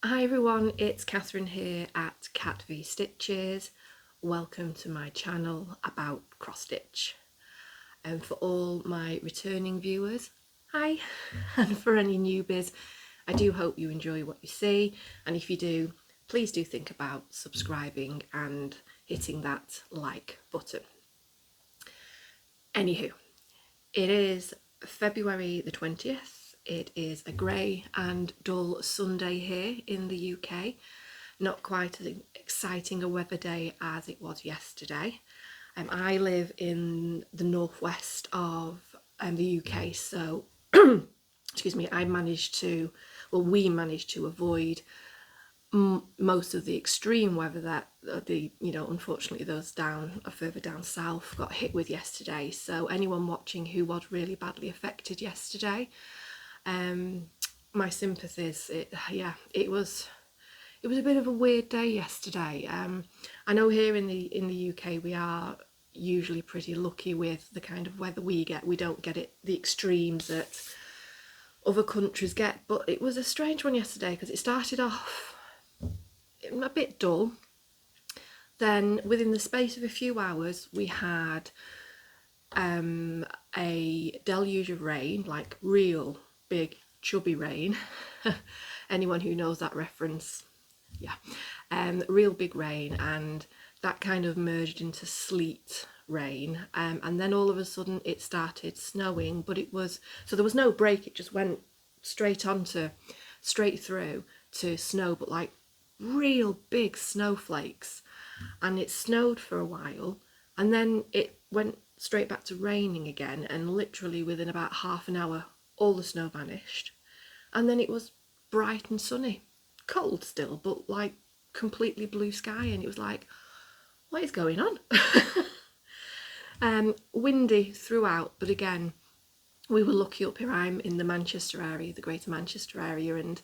Hi everyone, it's Catherine here at Cat V Stitches. Welcome to my channel about cross stitch. And for all my returning viewers, hi! And for any newbies, I do hope you enjoy what you see, and if you do, please do think about subscribing and hitting that like button. Anywho, it is February the 20th. It is a grey and dull Sunday here in the UK. Not quite as exciting a weather day as it was yesterday. I live in the northwest of the UK, so excuse me, we managed to avoid most of the extreme weather that unfortunately those further down south got hit with yesterday. So anyone watching who was really badly affected yesterday, my sympathies. It was a bit of a weird day yesterday. I know here in the UK we are usually pretty lucky with the kind of weather we get. We don't get the extremes that other countries get, but it was a strange one yesterday because it started off a bit dull. Then within the space of a few hours we had a deluge of rain, like real big chubby rain. Anyone who knows that reference, real big rain, and that kind of merged into sleet rain, and then all of a sudden it started snowing, but there was no break. It just went straight through to snow, but like real big snowflakes, and it snowed for a while and then it went straight back to raining again, and literally within about half an hour all the snow vanished, and then it was bright and sunny, cold still, but like completely blue sky, and it was like, what is going on? Windy throughout, but again, we were lucky up here. I'm in the Manchester area, the Greater Manchester area, and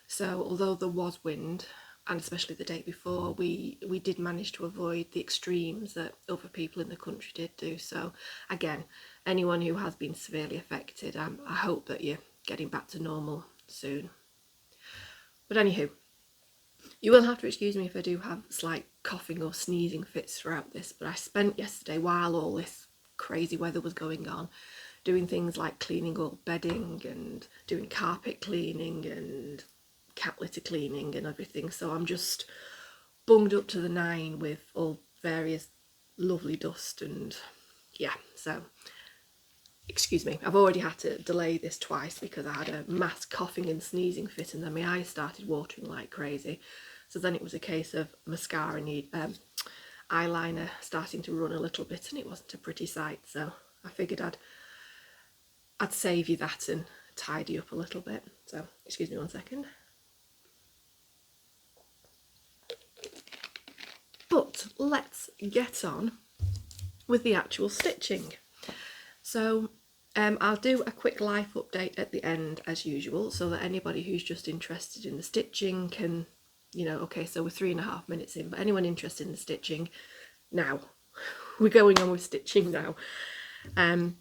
so although there was wind, and especially the day before, we did manage to avoid the extremes that other people in the country did do. So again, anyone who has been severely affected, I hope that you're getting back to normal soon. But anywho, you will have to excuse me if I do have slight coughing or sneezing fits throughout this, but I spent yesterday, while all this crazy weather was going on, doing things like cleaning all bedding and doing carpet cleaning and cat litter cleaning and everything. So I'm just bunged up to the nine with all various lovely dust, and so excuse me, I've already had to delay this twice because I had a mass coughing and sneezing fit, and then my eyes started watering like crazy. So then it was a case of mascara eyeliner starting to run a little bit, and it wasn't a pretty sight. So I figured I'd save you that and tidy up a little bit. So excuse me one second. But let's get on with the actual stitching. So I'll do a quick life update at the end as usual, so that anybody who's just interested in the stitching can, okay, so we're 3.5 minutes in, but anyone interested in the stitching, now, we're going on with stitching now. I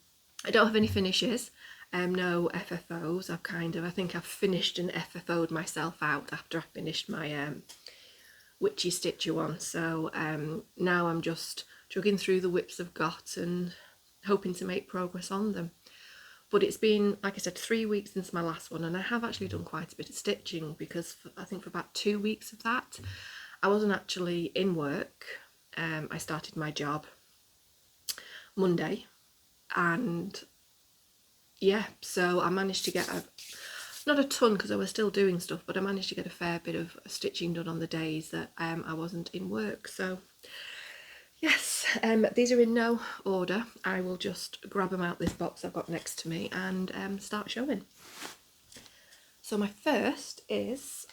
don't have any finishes, no FFOs. I think I've finished and FFO'd myself out after I finished my witchy stitcher one, so now I'm just chugging through the whips I've got and hoping to make progress on them. But it's been, like I said, 3 weeks since my last one, and I have actually done quite a bit of stitching, because I think for about 2 weeks of that I wasn't actually in work. I started my job Monday, and so I managed to get not a ton because I was still doing stuff, but I managed to get a fair bit of stitching done on the days that I wasn't in work. So yes, these are in no order. I will just grab them out this box I've got next to me and start showing. So my first is,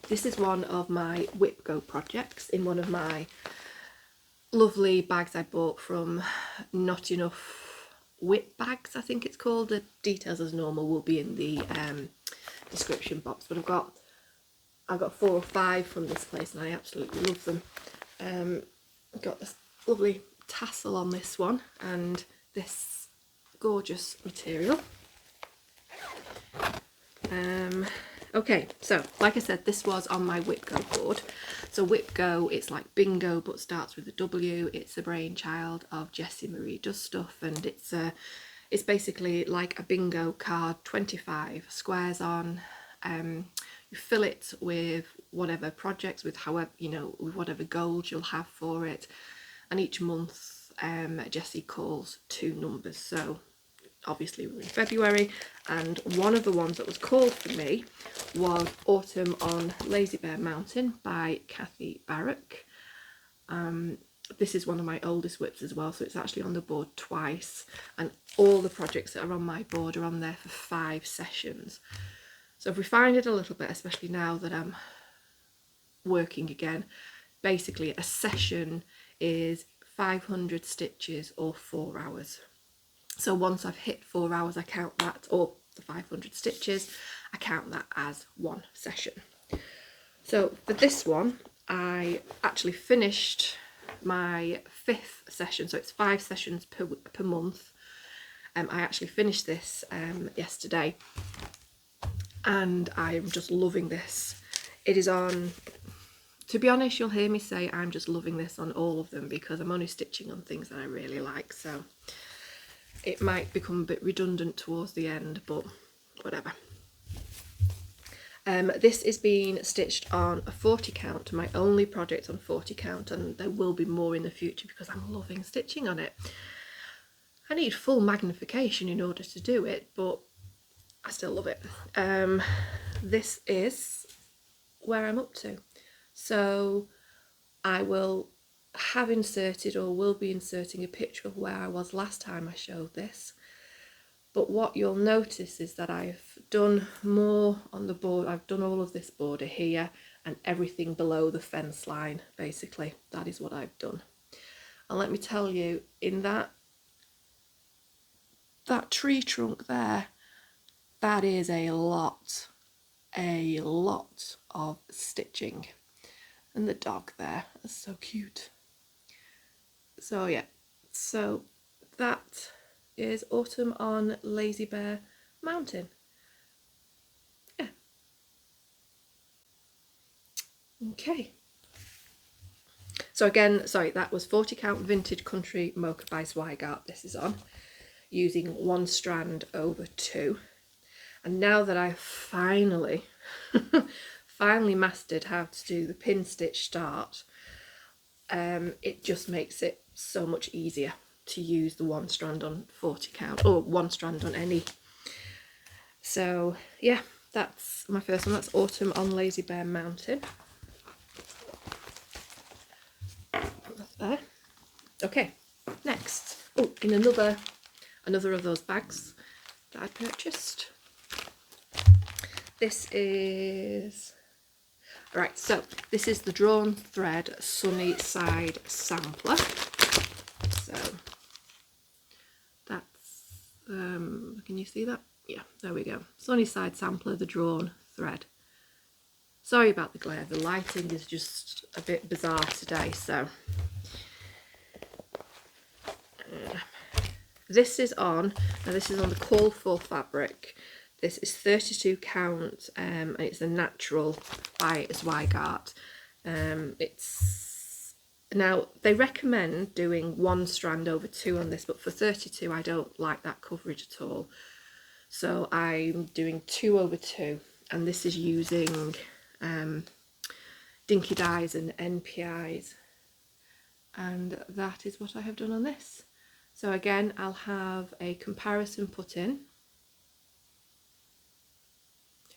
this is one of my Whip Go projects in one of my lovely bags I bought from Not Enough Whip Bags, I think it's called. The details as normal will be in the description box, but I've got 4 or 5 from this place and I absolutely love them. I've got this lovely tassel on this one and this gorgeous material. Okay, so like I said, this was on my WhipGo board. So WhipGo, it's like bingo but starts with a W. It's the brainchild of Jessie Marie Does Stuff, and it's basically like a bingo card, 25 squares on. You fill it with whatever projects, with however, you know, with whatever goals you'll have for it, and each month Jessie calls 2 numbers. So obviously we're in February, and one of the ones that was called for me was Autumn on Lazy Bear Mountain by Kathy Barrick. This is one of my oldest whips as well, so it's actually on the board twice, and all the projects that are on my board are on there for 5 sessions. So if we find it a little bit, especially now that I'm working again, basically a session is 500 stitches or 4 hours. So once I've hit 4 hours, I count that, or the 500 stitches, I count that as 1 session. So for this one, I actually finished my 5th session, so it's 5 sessions per month. I actually finished this yesterday, and I'm just loving this. It is on, to be honest, you'll hear me say I'm just loving this on all of them because I'm only stitching on things that I really like, so it might become a bit redundant towards the end, but whatever. This is being stitched on a 40 count, my only project on 40 count, and there will be more in the future because I'm loving stitching on it. I need full magnification in order to do it, but I still love it. This is where I'm up to. So I will have inserted, or will be inserting, a picture of where I was last time I showed this. But what you'll notice is that I've done more on the board. I've done all of this border here and everything below the fence line, basically. That is what I've done. And let me tell you, in that tree trunk there, that is a lot of stitching. And the dog there is so cute. So yeah, so that is Autumn on Lazy Bear Mountain. Yeah. Okay. So again, sorry, that was 40 count Vintage Country Mocha by Zweigart this is on, using 1 strand over 2. And now that I've finally mastered how to do the pin stitch start, it just makes it so much easier to use the 1 strand on 40 count, or 1 strand on any. So yeah, that's my first one. That's Autumn on Lazy Bear Mountain. Put that there. Okay, next. Oh, in another of those bags that I purchased. This is, right, so this is the Drawn Thread Sunnyside Sampler. So that's, can you see that? Yeah, there we go. Sunnyside Sampler, the Drawn Thread. Sorry about the glare, the lighting is just a bit bizarre today, so. This is on, now this is on the Call For fabric. This is 32 count, and it's a natural by Zweigart. It's, now they recommend doing 1 strand over 2 on this, but for 32 I don't like that coverage at all. So I'm doing 2 over 2, and this is using Dinky Dyes and NPIs, and that is what I have done on this. So again, I'll have a comparison put in.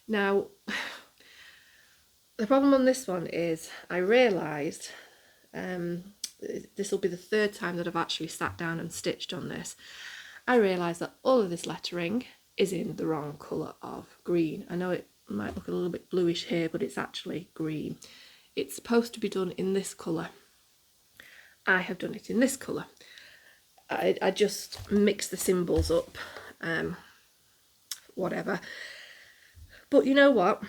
Now, the problem on this one is I realised this will be the 3rd time that I've actually sat down and stitched on this. I realised that all of this lettering is in the wrong colour of green. I know it might look a little bit bluish here, but it's actually green. It's supposed to be done in this colour. I have done it in this colour. I just mix the symbols up, whatever. But you know what?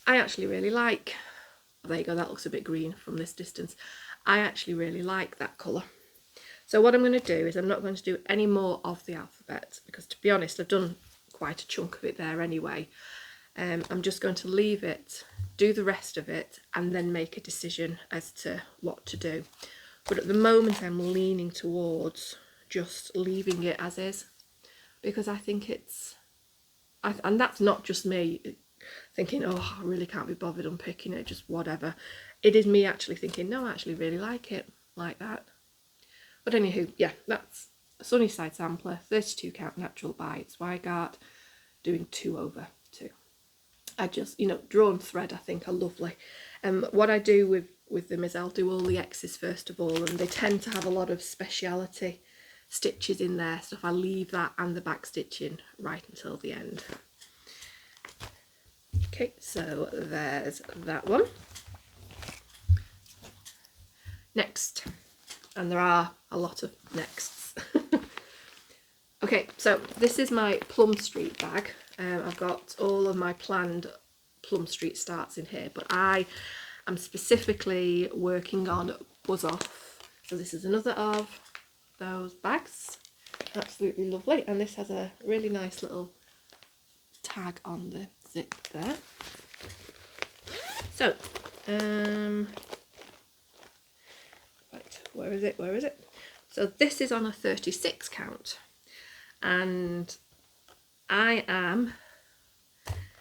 I actually really like, oh, there you go, that looks a bit green from this distance. I actually really like that colour. So what I'm going to do is I'm not going to do any more of the alphabet, because to be honest, I've done quite a chunk of it there anyway. I'm just going to leave it, do the rest of it, and then make a decision as to what to do. But at the moment I'm leaning towards just leaving it as is, because I think it's, and that's not just me thinking, oh, I really can't be bothered unpicking it, just whatever. It is me actually thinking, no, I actually really like it like that. But anywho, yeah, that's a Sunnyside sampler, 32 count natural bites, Weigart, doing 2/2. I just, drawn thread I think are lovely. What I do with them is I'll do all the X's first of all, and they tend to have a lot of speciality stitches in there, so if I leave that and the back stitching right until the end. Okay, so there's that one. Next, and there are a lot of nexts. Okay, so this is my Plum Street bag. I've got all of my planned Plum Street starts in here, but I am specifically working on Buzz Off. So this is another of those bags. Absolutely lovely, and this has a really nice little tag on the zip there. So, right, where is it? So this is on a 36 count, and I am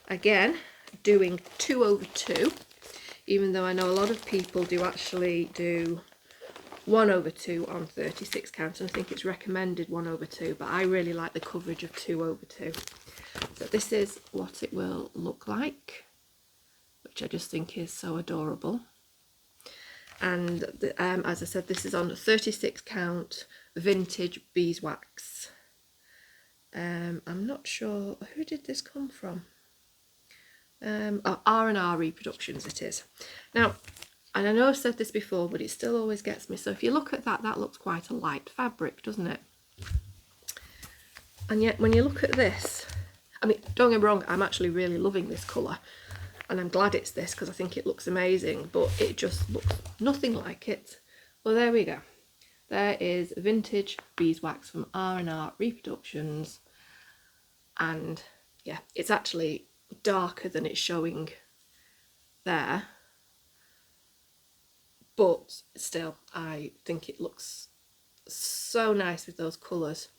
again doing 2/2, even though I know a lot of people do actually do 1/2 on 36 count, and I think it's recommended 1/2, but I really like the coverage of 2/2. So this is what it will look like, which I just think is so adorable. And as I said, this is on 36 count vintage beeswax. I'm not sure, who did this come from? R&R Reproductions it is. Now, and I know I've said this before, but it still always gets me. So if you look at that, that looks quite a light fabric, doesn't it? And yet when you look at this, I mean, don't get me wrong, I'm actually really loving this colour, and I'm glad it's this because I think it looks amazing, but it just looks nothing like it. Well, there we go. There is vintage beeswax from R&R Reproductions, and yeah, it's actually darker than it's showing there, but still I think it looks so nice with those colours,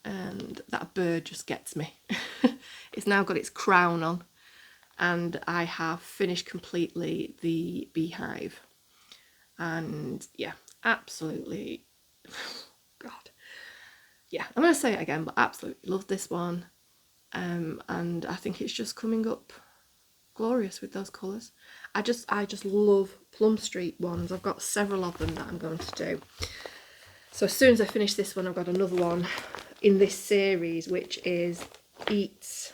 and that bird just gets me. It's now got its crown on, and I have finished completely the beehive, and yeah, absolutely God, yeah, I'm going to say it again, but absolutely love this one. And I think it's just coming up glorious with those colours. I just love Plum Street ones. I've got several of them that I'm going to do. So as soon as I finish this one, I've got another one in this series, which is Eat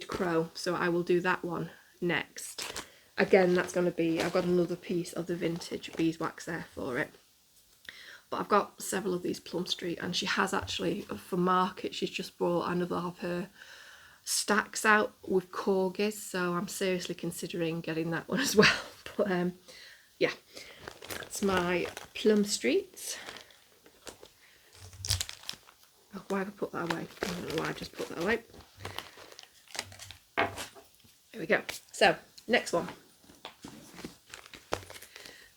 Crow. So I will do that one next. Again, that's going to be, I've got another piece of the vintage beeswax there for it. But I've got several of these Plum Street, and she has actually, for market, she's just brought another of her stacks out with corgis, so I'm seriously considering getting that one as well. But yeah, that's my Plum Street. Oh, why have I put that away? I don't know why I just put that away. There we go. So, next one.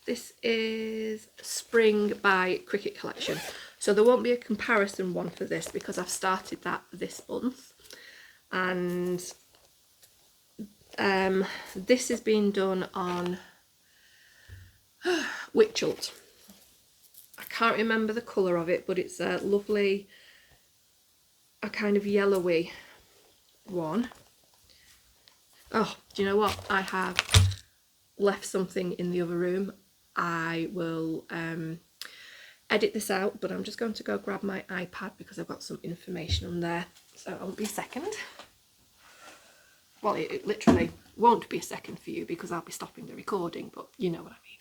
This is Spring by Cricket Collection. So there won't be a comparison one for this because I've started that this month. And this is being done on Witchelt. I can't remember the colour of it, but it's a lovely, a kind of yellowy one. Oh, do you know what? I have left something in the other room. I will edit this out, but I'm just going to go grab my iPad because I've got some information on there. So it won't be a second. Well, it literally won't be a second for you because I'll be stopping the recording, but you know what I mean.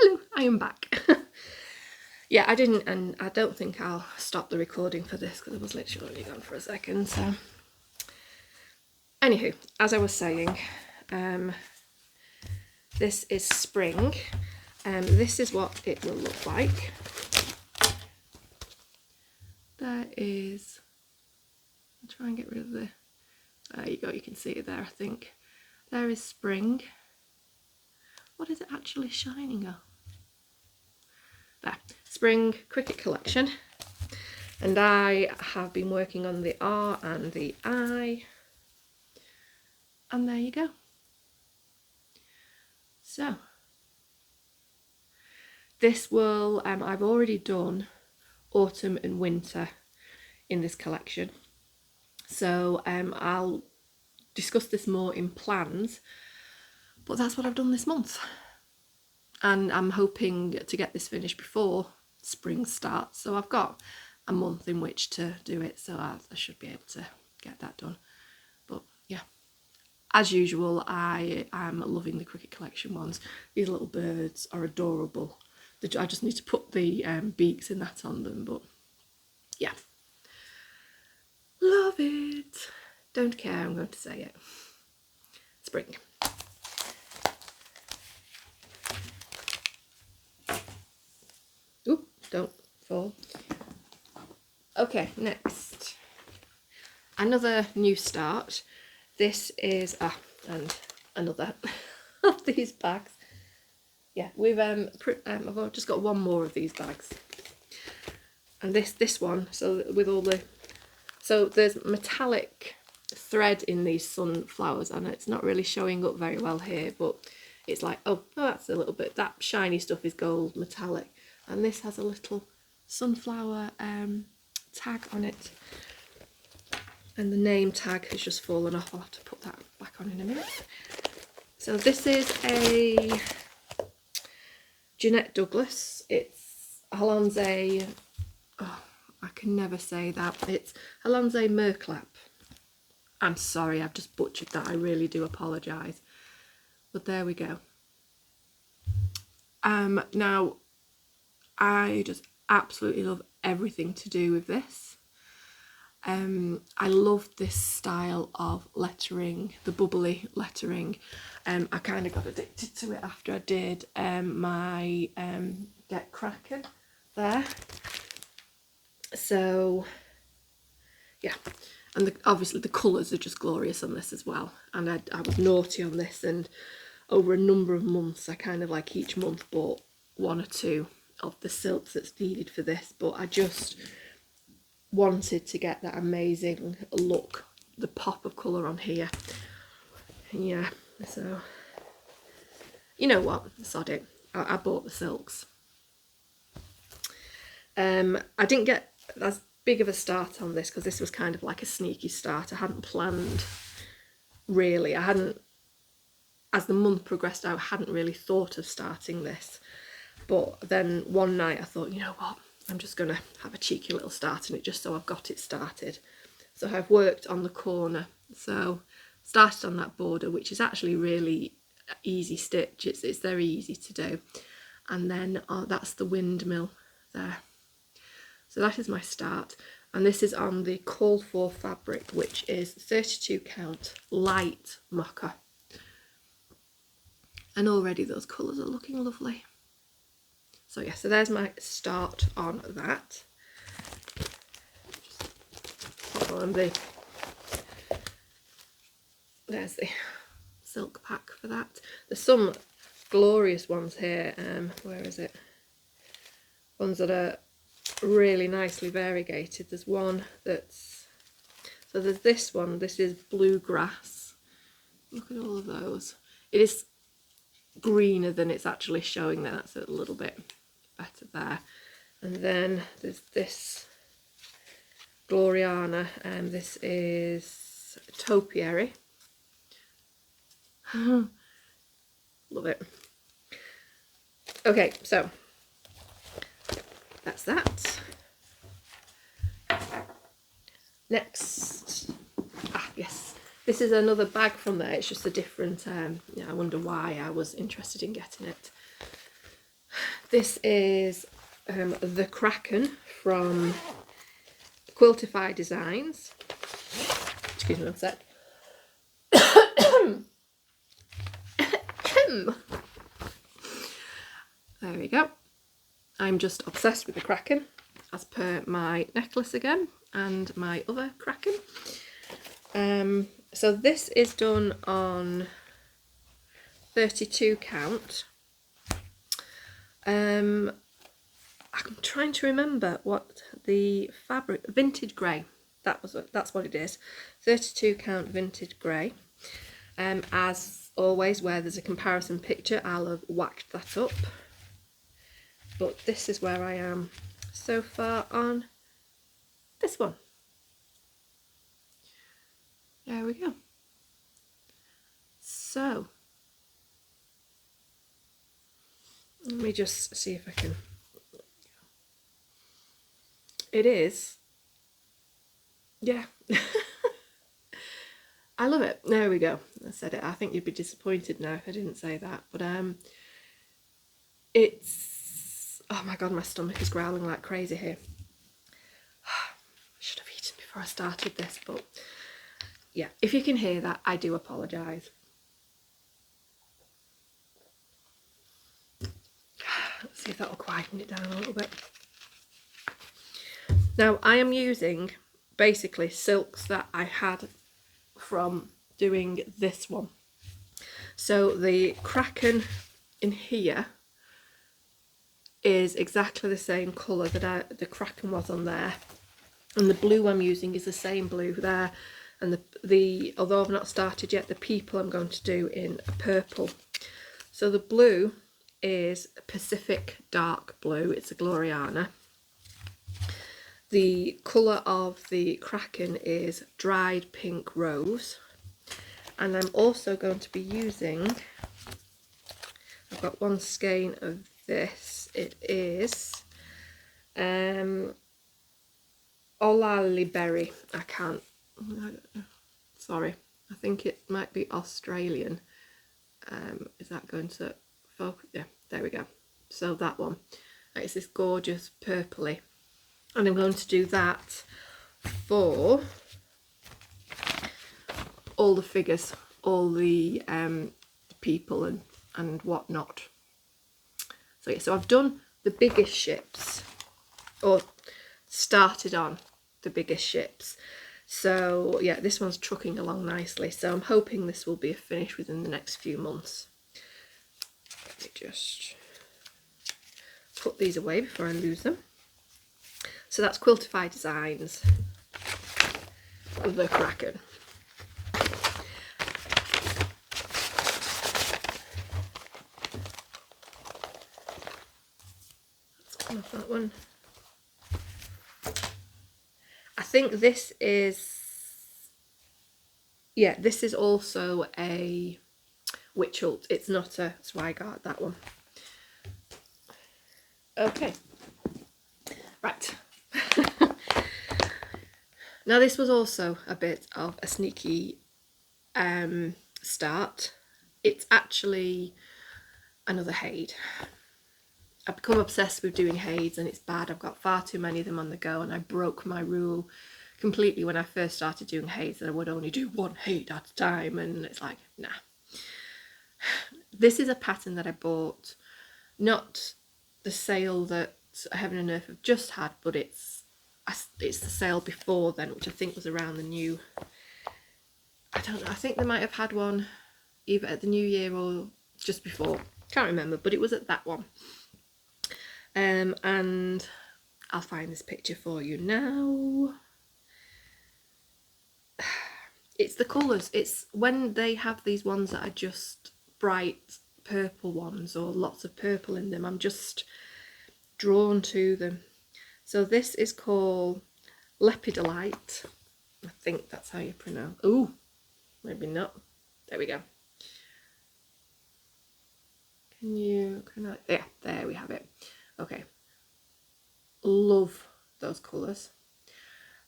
Hello, I am back. yeah, I didn't, and I don't think I'll stop the recording for this because I was literally gone for a second. So, anywho, as I was saying, this is spring. This is what it will look like. There is, I'll try and get rid of the, there you go, you can see it there, I think. There is spring. What is it actually shining on? There, spring cricket collection. And I have been working on the R and the I. And there you go. So, this will, I've already done autumn and winter in this collection. So I'll discuss this more in plans, but that's what I've done this month. And I'm hoping to get this finished before spring starts. So I've got a month in which to do it, so I should be able to get that done. But yeah, as usual, I am loving the cricket collection ones. These little birds are adorable. I just need to put the beaks and that on them, but yeah. Love it. Don't care, I'm going to say it. Spring. Oop, don't fall. Okay, next. Another new start. This is, and another of these bags. Yeah, we've I've just got one more of these bags, and this one. So with all the, so there's metallic thread in these sunflowers, and it's not really showing up very well here, but it's like, oh, that's a little bit, that shiny stuff is gold metallic, and this has a little sunflower tag on it, and the name tag has just fallen off. I'll have to put that back on in a minute. So this is a Jeannette Douglas. It's Hollandse, oh, I can never say that. It's Hollandse Merklap. I'm sorry, I've just butchered that. I really do apologise. But there we go. Now, I just absolutely love everything to do with this. I love this style of lettering, the bubbly lettering. I kind of got addicted to it after I did my Get Kraken there. So yeah, and obviously the colours are just glorious on this as well. And I was naughty on this, and over a number of months, I kind of like each month bought one or two of the silks that's needed for this, but I just wanted to get that amazing look, the pop of colour on here. Yeah, so you know what, sod it, I bought the silks. I didn't get as big of a start on this because this was kind of like a sneaky start. I hadn't planned really, I hadn't, as the month progressed out, I hadn't really thought of starting this. But then one night I thought, you know what, I'm just going to have a cheeky little start in it just so I've got it started. So I've worked on the corner. So started on that border, which is actually really easy stitch. It's very easy to do. And then that's the windmill there. So that is my start. And this is on the called for fabric, which is 32 count light mocha. And already those colours are looking lovely. So yeah, so there's my start on that. Just pop on there's the silk pack for that. There's some glorious ones here. Where is it? Ones that are really nicely variegated. There's one that's, so there's this one. This is bluegrass. Look at all of those. It is greener than it's actually showing there. That's a little bit better there. And then there's this Gloriana, and this is topiary. Love it. Okay, so that's that. Next, yes, this is another bag from there. It's just a different, yeah, I wonder why I was interested in getting it. This is the Kraken from Quiltify Designs. Excuse me one sec. There we go. I'm just obsessed with the Kraken, as per my necklace again and my other Kraken. So this is done on 32 count. I'm trying to remember what the fabric, vintage grey, that's what it is. 32 count vintage grey. As always, where there's a comparison picture, I'll have whacked that up. But this is where I am so far on this one. There we go. So, let me just see if I can. It is, yeah. I love it. There we go. I said it. I think you'd be disappointed now if I didn't say that. But it's, oh my god, my stomach is growling like crazy here. I should have eaten before I started this, but yeah, if you can hear that, I do apologise. Let's see if that will quieten it down a little bit. Now, I am using basically silks that I had from doing this one. So the Kraken in here is exactly the same colour that the Kraken was on there, and the blue I'm using is the same blue there, and the although I've not started yet, the people I'm going to do in a purple. So the blue is Pacific dark blue, it's a Gloriana. The colour of the Kraken is dried pink rose, and I'm also going to be using, I've got one skein of this, it is Berry. I don't know, sorry, I think it might be Australian. Is that going to focus? Yeah, there we go. So that one, it's this gorgeous purpley. And I'm going to do that for all the figures, all the people and whatnot. So yeah, so I've done the biggest ships, or started on the biggest ships. So yeah, this one's trucking along nicely. So I'm hoping this will be a finish within the next few months. Let me just put these away before I lose them. So that's Quiltify Designs of the Kraken. Let's come off that one. I think this is, yeah, this is also a Witch Hult. It's not a Zweigart, that one. Okay. Right. Now this was also a bit of a sneaky start. It's actually another Haid. I've become obsessed with doing Haids and it's bad. I've got far too many of them on the go, and I broke my rule completely when I first started doing Haids that I would only do one Haid at a time, and it's like, nah. This is a pattern that I bought, not the sale that Heaven and Earth have just had, but it's the sale before then, which I think was around the new, I don't know, I think they might have had one either at the New Year or just before, can't remember, but it was at that one. And I'll find this picture for you now. It's the colours, it's when they have these ones that are just bright purple ones or lots of purple in them, I'm just drawn to them. So this is called Lepidolite. I think that's how you pronounce. Ooh, maybe not. There we go. Yeah, there we have it. Okay. Love those colours.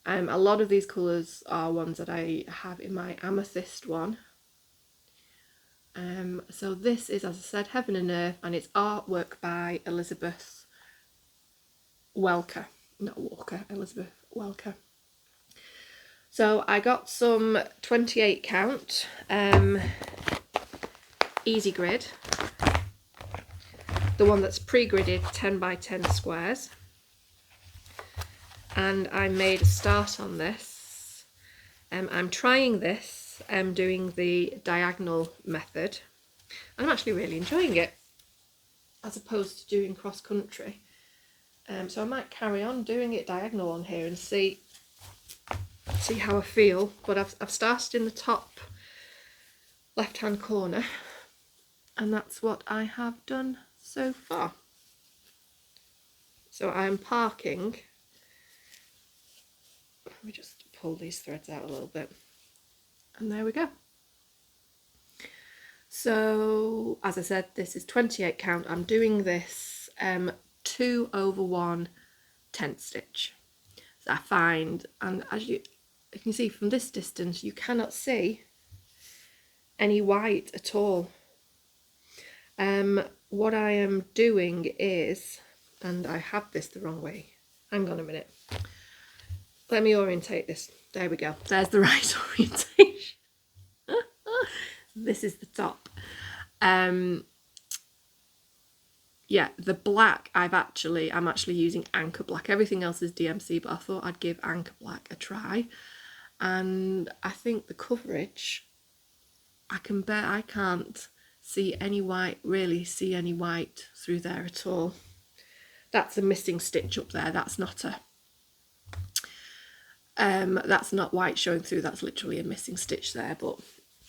A lot of these colours are ones that I have in my Amethyst one. So this is, as I said, Heaven and Earth, and it's artwork by Elizabeth Welker, not Walker, Elizabeth Welker. So I got some 28 count easy grid, the one that's pre-gridded 10 by 10 squares, and I made a start on this. I'm trying this, doing the diagonal method. I'm actually really enjoying it as opposed to doing cross country. So I might carry on doing it diagonal on here and see how I feel. But I've started in the top left hand corner, and that's what I have done so far. So I'm parking. Let me just pull these threads out a little bit, and there we go. So as I said, this is 28 count. I'm doing this 2/1 tent stitch. So I find, and as you can see from this distance, you cannot see any white at all. What I am doing is, and I have this the wrong way, hang on a minute, let me orientate this. There we go, there's the right orientation. This is the top. Yeah, the black I'm actually using Anchor Black. Everything else is DMC, but I thought I'd give Anchor Black a try. And I think the coverage, I can't see any white, really see any white through there at all. That's a missing stitch up there. That's not white showing through. That's literally a missing stitch there. But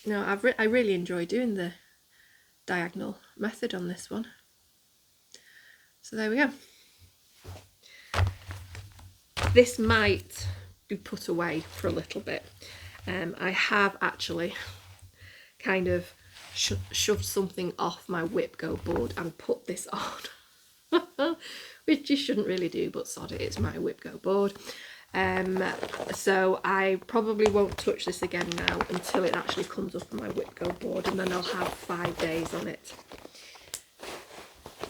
no, I really enjoy doing the diagonal method on this one. So there we go. This might be put away for a little bit. I have actually kind of shoved something off my whip go board and put this on, which you shouldn't really do, but sod it, it's my whip go board. So I probably won't touch this again now until it actually comes up on my whip go board, and then I'll have 5 days on it.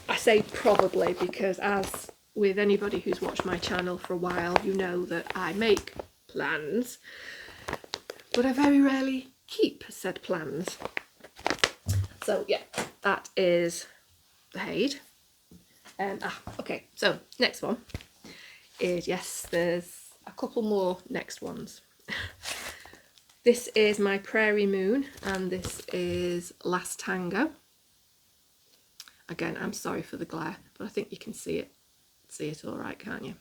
I say probably because, as with anybody who's watched my channel for a while, you know that I make plans, but I very rarely keep said plans. So yeah, that is the Haid. Okay, so next one is, yes, there's a couple more next ones. This is my Prairie Moon, and this is Last Tango. Again, I'm sorry for the glare, but I think you can see it all right, can't you?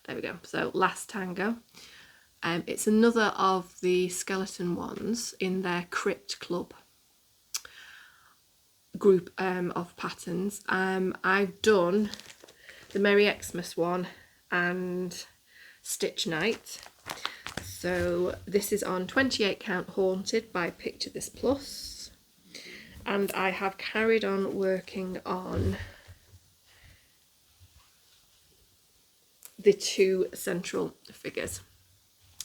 There we go. So Last Tango. It's another of the skeleton ones in their Crypt Club group of patterns. I've done the Merry Xmas one and Stitch Night. So this is on 28 count Haunted by Picture This Plus, and I have carried on working on the 2 central figures.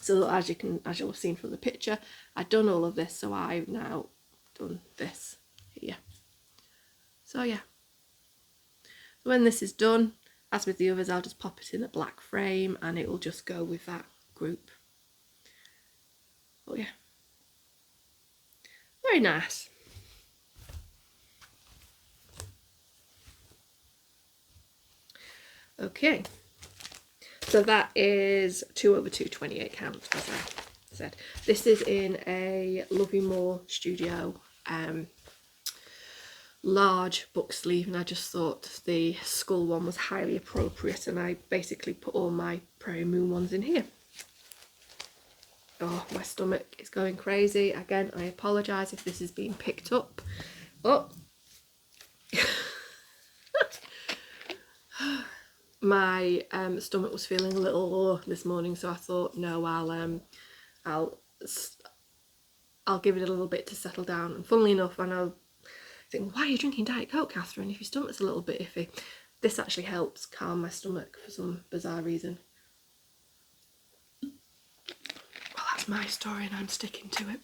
So as you'll have seen from the picture, I've done all of this, so I've now done this here. So yeah, when this is done, as with the others, I'll just pop it in a black frame and it will just go with that group. Oh yeah, very nice. Okay, so that is 2/2 28 count, as I said. This is in a Lovey-Moore Studio large book sleeve, and I just thought the skull one was highly appropriate, and I basically put all my Prairie Moon ones in here. Oh, my stomach is going crazy. Again, I apologise if this is being picked up. Oh. My stomach was feeling a little low this morning, so I thought, no, I'll give it a little bit to settle down. And funnily enough, I know, think, why are you drinking Diet Coke, Catherine, if your stomach's a little bit iffy? This actually helps calm my stomach for some bizarre reason. Well, that's my story and I'm sticking to it.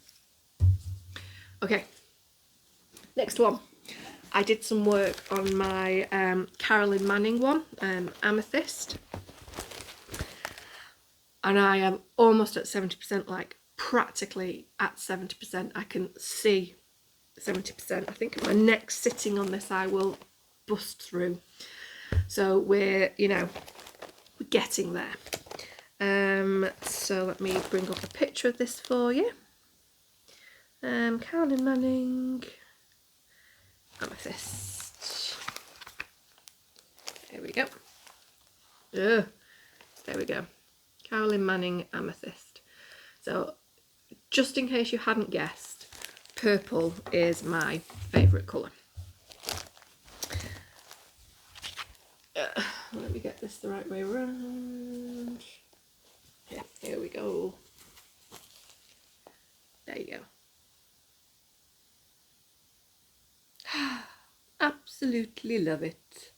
Okay, next one. I did some work on my Carolyn Manning one, Amethyst. And I am almost at 70%, like practically at 70%. I can see 70%. I think my next sitting on this I will bust through. So we're, you know, we're getting there. So let me bring up a picture of this for you. Carolyn Manning Amethyst. There we go. Ugh. There we go. Carolyn Manning Amethyst. So just in case you hadn't guessed, purple is my favourite colour. Let me get this the right way around. Yeah, here we go. There you go. Absolutely love it.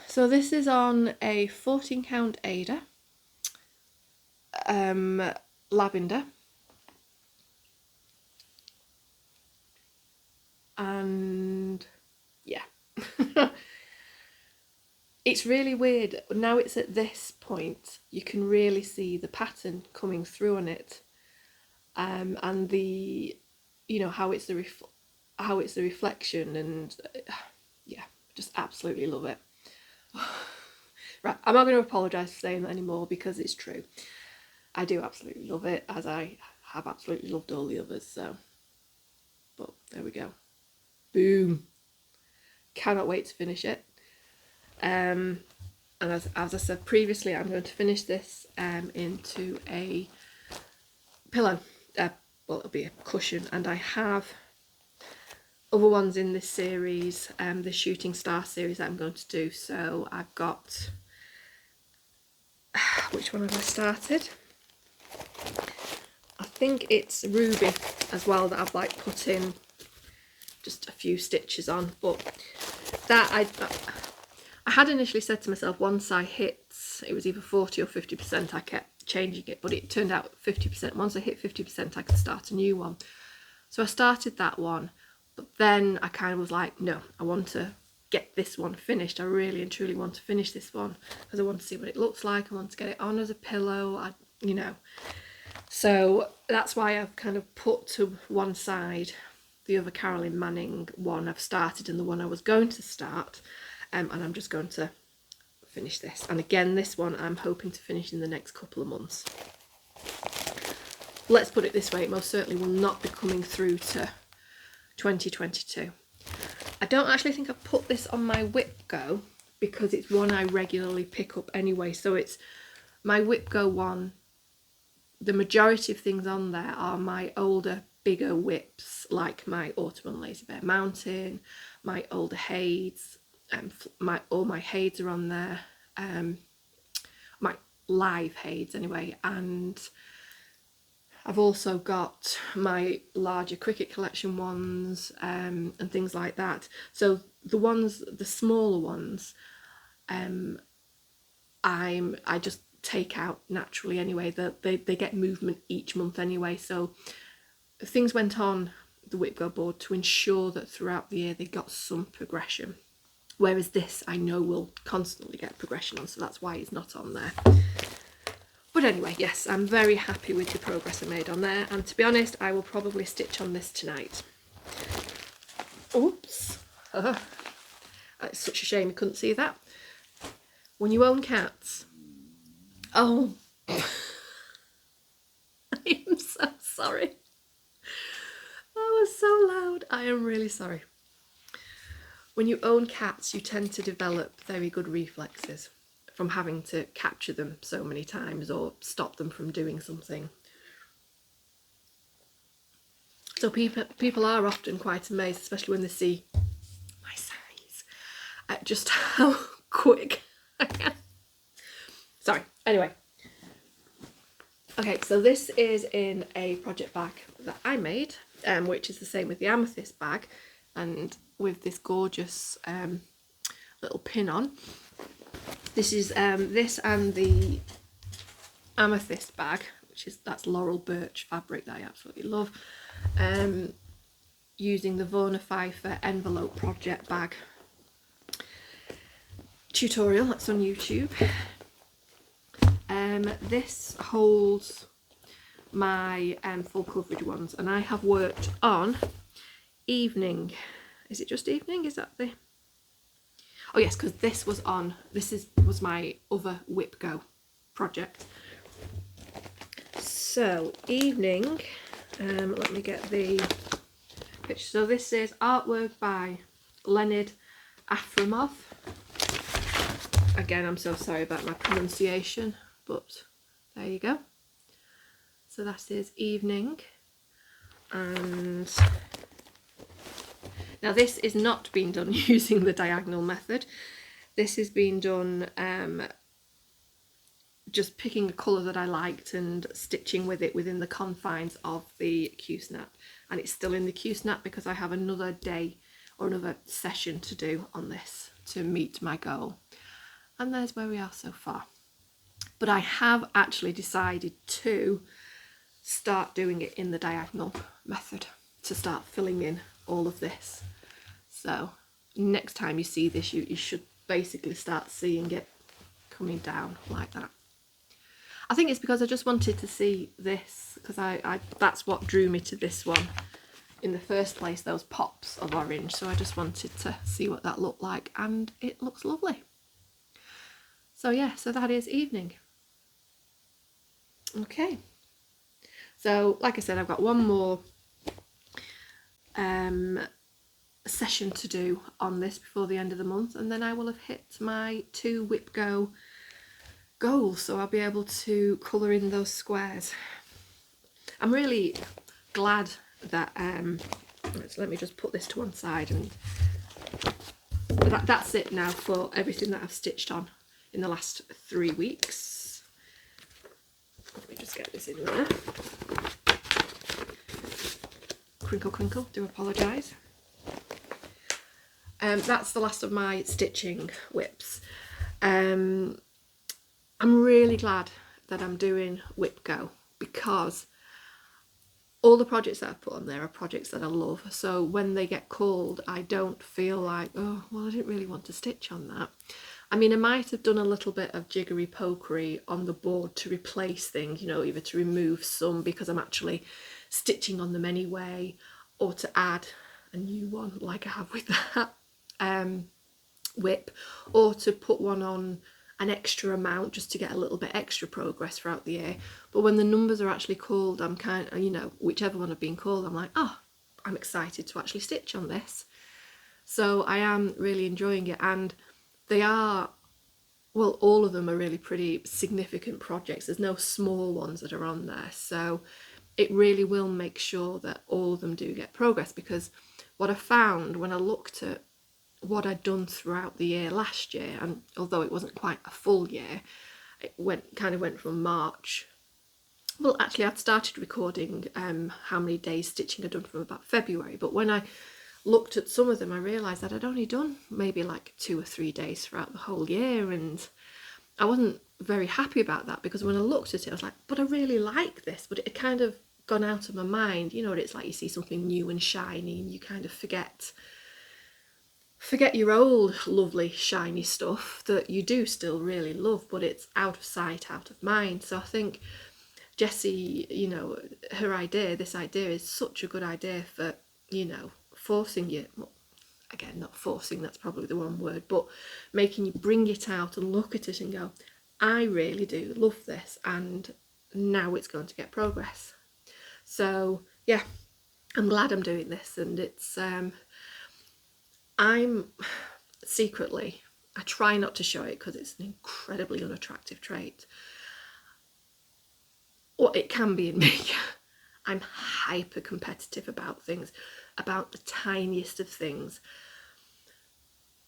So this is on a 14 count Ada, lavender, and yeah. It's really weird. Now it's at this point, you can really see the pattern coming through on it, and the, you know, how it's the reflection, and yeah, just absolutely love it. Right, I'm not going to apologise for saying that anymore because it's true. I do absolutely love it, as I have absolutely loved all the others. So, but there we go. Boom. Cannot wait to finish it. And as I said previously, I'm going to finish this into a pillow. Well, it'll be a cushion, and I have other ones in this series, the Shooting Star series that I'm going to do. So I've got, which one have I started? I think it's Ruby as well that I've like put in just a few stitches on, but that I had initially said to myself, once I hit, it was either 40 or 50%, I kept changing it, but it turned out 50%. Once I hit 50%, I could start a new one. So I started that one, but then I kind of was like, no, I want to get this one finished. I really and truly want to finish this one because I want to see what it looks like. I want to get it on as a pillow, you know. So that's why I've kind of put to one side the other Carolyn Manning one I've started and the one I was going to start. And I'm just going to finish this. And again, this one I'm hoping to finish in the next couple of months. Let's put it this way, it most certainly will not be coming through to 2022. I don't actually think I've put this on my Whip Go because it's one I regularly pick up anyway. So it's my Whip Go one. The majority of things on there are my older, bigger whips, like my Autumn and Lazy Bear Mountain, my older Hades. All my Hades are on there, my live Hades anyway, and I've also got my larger cricket collection ones and things like that. So the smaller ones, I just take out naturally anyway. They get movement each month anyway. So things went on the Whip Go board to ensure that throughout the year they got some progression. Whereas this I know will constantly get progression on, so that's why it's not on there. But anyway, yes, I'm very happy with the progress I made on there, and to be honest, I will probably stitch on this tonight. Oops. It's such a shame you couldn't see that. When you own cats... Oh. I am so sorry. That was so loud. I am really sorry. When you own cats, you tend to develop very good reflexes from having to capture them so many times or stop them from doing something. So people are often quite amazed, especially when they see my size, at just how quick I am. Sorry, anyway. Okay, so this is in a project bag that I made, which is the same with the Amethyst bag, and with this gorgeous little pin on. This is this and the Amethyst bag, that's Laurel Birch fabric that I absolutely love. using the Vonify for envelope project bag tutorial that's on YouTube. This holds my full coverage ones, and I have worked on evening. Is it just evening? Is that the... Oh yes, because this was my other Whip Go project. So evening, let me get the picture. So this is artwork by Leonid Afremov. Again, I'm so sorry about my pronunciation, but there you go. So that is evening. And now this is not being done using the diagonal method. This is being done just picking a colour that I liked and stitching with it within the confines of the Q-snap. And it's still in the Q-snap because I have another day or another session to do on this to meet my goal. And there's where we are so far. But I have actually decided to start doing it in the diagonal method, to start filling in all of this. So next time you see this, you should basically start seeing it coming down like that. I think it's because I just wanted to see this, because I that's what drew me to this one in the first place, those pops of orange. So I just wanted to see what that looked like, and it looks lovely. So yeah, so that is evening. Okay. So like I said, I've got one more session to do on this before the end of the month, and then I will have hit my 2 Whip Go goals, so I'll be able to colour in those squares. I'm really glad that let me just put this to one side, and that's it now for everything that I've stitched on in the last 3 weeks. Let me just get this in there. Crinkle crinkle, do apologise. That's the last of my stitching whips. I'm really glad that I'm doing Whip Go, because all the projects that I've put on there are projects that I love. So when they get called, I don't feel like, oh, well, I didn't really want to stitch on that. I mean, I might have done a little bit of jiggery pokery on the board to replace things, you know, either to remove some because I'm actually stitching on them anyway, or to add a new one like I have with that whip, or to put one on an extra amount just to get a little bit extra progress throughout the year. But when the numbers are actually called, I'm kind of, you know, whichever one have been called, I'm like, oh, I'm excited to actually stitch on this. So I am really enjoying it, and they are, well, all of them are really pretty significant projects. There's no small ones that are on there, so it really will make sure that all of them do get progress, because what I found when I looked at what I'd done throughout the year last year, and although it wasn't quite a full year, it kind of went from March. Well, actually I'd started recording how many days stitching I'd done from about February, but when I looked at some of them I realised that I'd only done maybe like 2 or 3 days throughout the whole year, and I wasn't very happy about that, because when I looked at it I was like, but I really like this, but it had kind of gone out of my mind. You know what it's like, you see something new and shiny and you kind of forget your old lovely shiny stuff that you do still really love, but it's out of sight, out of mind. So I think Jessie, you know, this idea is such a good idea for, you know, forcing you, well, again, not forcing, that's probably the wrong word, but making you bring it out and look at it and go, I really do love this, and now it's going to get progress. So yeah, I'm glad I'm doing this, and it's I'm secretly, I try not to show it because it's an incredibly unattractive trait, or it can be in me. I'm hyper competitive about things, about the tiniest of things.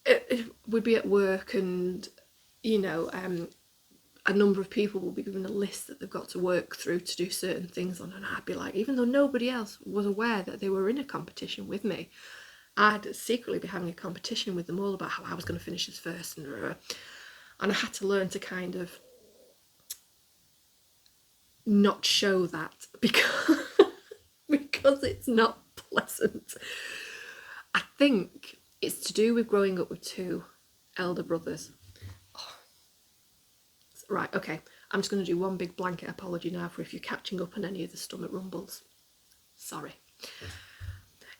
It would be at work, and you know, a number of people will be given a list that they've got to work through to do certain things on, and I'd be like, even though nobody else was aware that they were in a competition with me, I'd secretly be having a competition with them all about how I was going to finish this first, and I had to learn to kind of not show that because it's not pleasant. I think it's to do with growing up with 2 elder brothers. Oh. Right, okay, I'm just going to do one big blanket apology now for if you're catching up on any of the stomach rumbles. Sorry.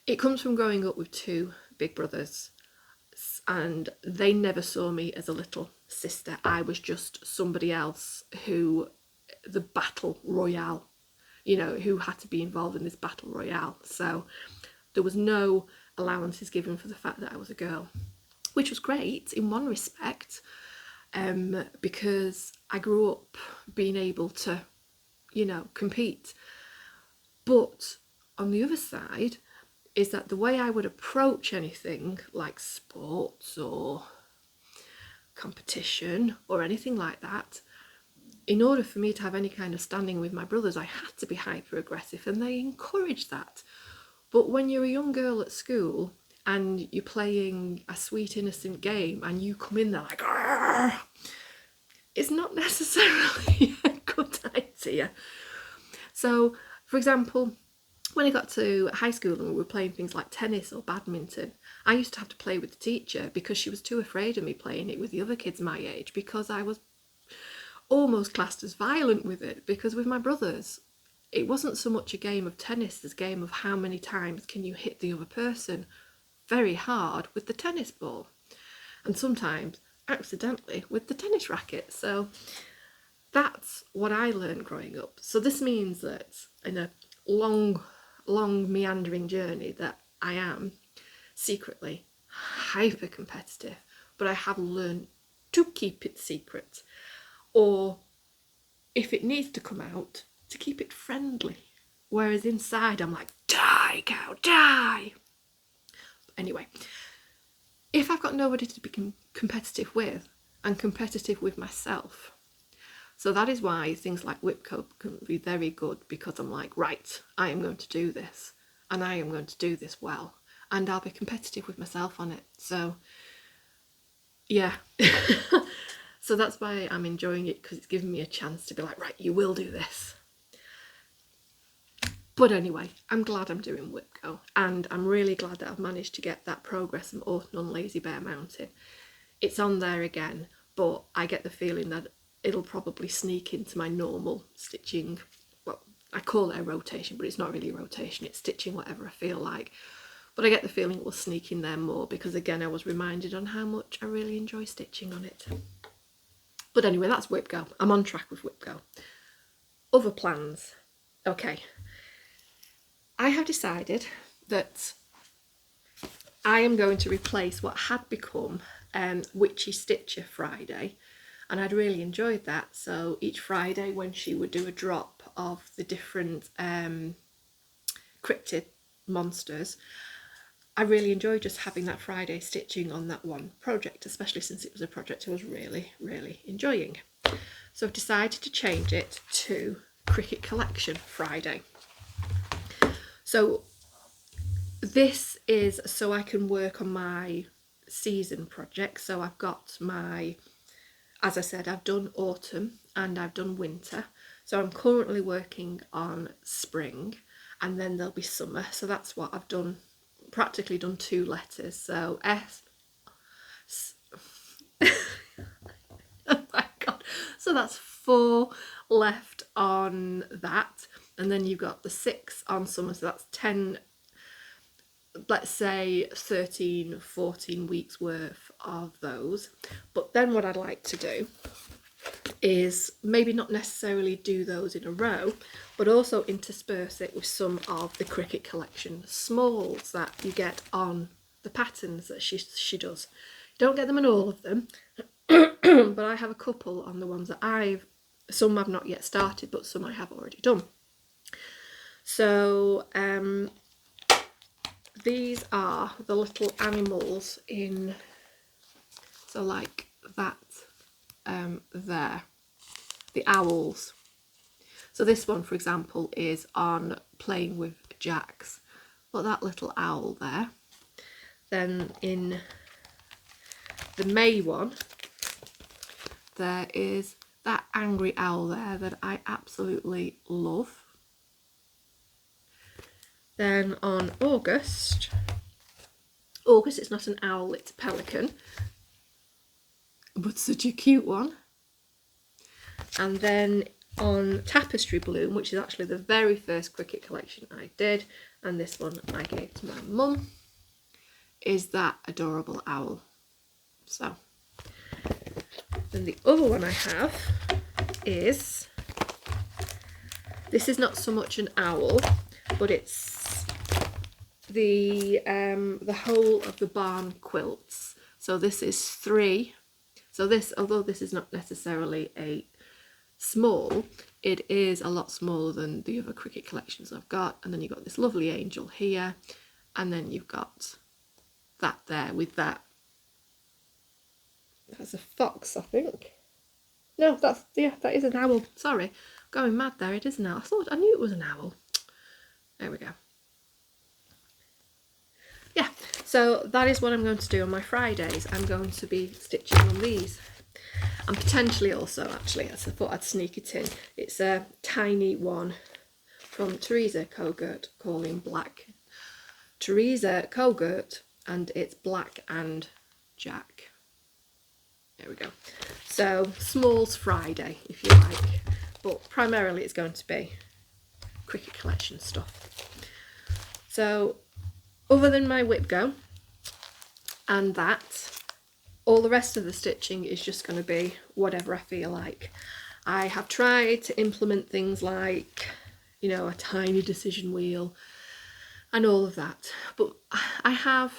It comes from growing up with 2 big brothers, and they never saw me as a little sister. I was just somebody else who, the battle royale, you know, who had to be involved in this battle royale. So there was no allowances given for the fact that I was a girl, which was great in one respect, because I grew up being able to, you know, compete. But on the other side is that the way I would approach anything like sports or competition or anything like that, in order for me to have any kind of standing with my brothers, I had to be hyper aggressive, and they encouraged that. But when you're a young girl at school and you're playing a sweet innocent game and you come in there like, argh, it's not necessarily a good idea. So, for example, when I got to high school and we were playing things like tennis or badminton, I used to have to play with the teacher because she was too afraid of me playing it with the other kids my age, because I was almost classed as violent with it. Because with my brothers, it wasn't so much a game of tennis as a game of how many times can you hit the other person very hard with the tennis ball, and sometimes accidentally with the tennis racket. So that's what I learned growing up. So this means that in a long meandering journey that I am secretly hyper competitive, but I have learned to keep it secret, or if it needs to come out, to keep it friendly, whereas inside I'm like, die cow, die. But anyway, if I've got nobody to be competitive with, I'm competitive with myself. So that is why things like Whipco can be very good, because I'm like, right, I am going to do this, and I am going to do this well, and I'll be competitive with myself on it. So yeah. So that's why I'm enjoying it, because it's giving me a chance to be like, right, you will do this. But anyway, I'm glad I'm doing Whipco, and I'm really glad that I've managed to get that progress from Autumn on Lazy Bear Mountain. It's on there again, but I get the feeling that it'll probably sneak into my normal stitching. Well, I call it a rotation, but it's not really a rotation, it's stitching whatever I feel like. But I get the feeling it will sneak in there more, because again, I was reminded on how much I really enjoy stitching on it. But anyway, that's Whipco. I'm on track with Whipco. Other plans. Okay. I have decided that I am going to replace what had become Witchy Stitcher Friday, and I'd really enjoyed that. So each Friday when she would do a drop of the different cryptid monsters, I really enjoyed just having that Friday stitching on that one project, especially since it was a project I was really enjoying. So I've decided to change it to Cricket Collection Friday. So this is so I can work on my season project. So I've got my, as I said, I've done autumn and I've done winter. So I'm currently working on spring, and then there'll be summer. So that's what I've done, practically done 2 letters. So S. Oh my god. So that's 4 left on that. And then you've got the 6 on summer, so that's 10, let's say 13, 14 weeks worth of those. But then what I'd like to do is maybe not necessarily do those in a row, but also intersperse it with some of the Cricket Collection smalls that you get on the patterns that she does. Don't get them on all of them, but I have a couple on the ones that some I've not yet started, but some I have already done. So these are the little animals in, so like that there, the owls. So this one, for example, is on Playing with Jacks, but that little owl there. Then in the May one, there is that angry owl there that I absolutely love. Then on August, it's not an owl, it's a pelican, but such a cute one. And then on Tapestry Bloom, which is actually the very first cricket collection I did, and this one I gave to my mum, is that adorable owl. So then the other one I have is, this is not so much an owl, but it's the whole of the barn quilts. So this is 3. So this, although this is not necessarily a small, it is a lot smaller than the other cricket collections I've got. And then you've got this lovely angel here, and then you've got that there with that. That's a fox, I think. No, that's, yeah, that is an owl. Sorry, going mad there. It is an owl. I knew it was an owl. There we go. Yeah, so that is what I'm going to do on my Fridays. I'm going to be stitching on these. And potentially also, actually, as I thought I'd sneak it in, it's a tiny one from Teresa Kogut, calling Black. Teresa Kogut, and it's Black and Jack. There we go. So, Smalls Friday, if you like. But primarily it's going to be cricket collection stuff. So, other than my whip go and that, all the rest of the stitching is just going to be whatever I feel like. I have tried to implement things like, you know, a tiny decision wheel and all of that. But I have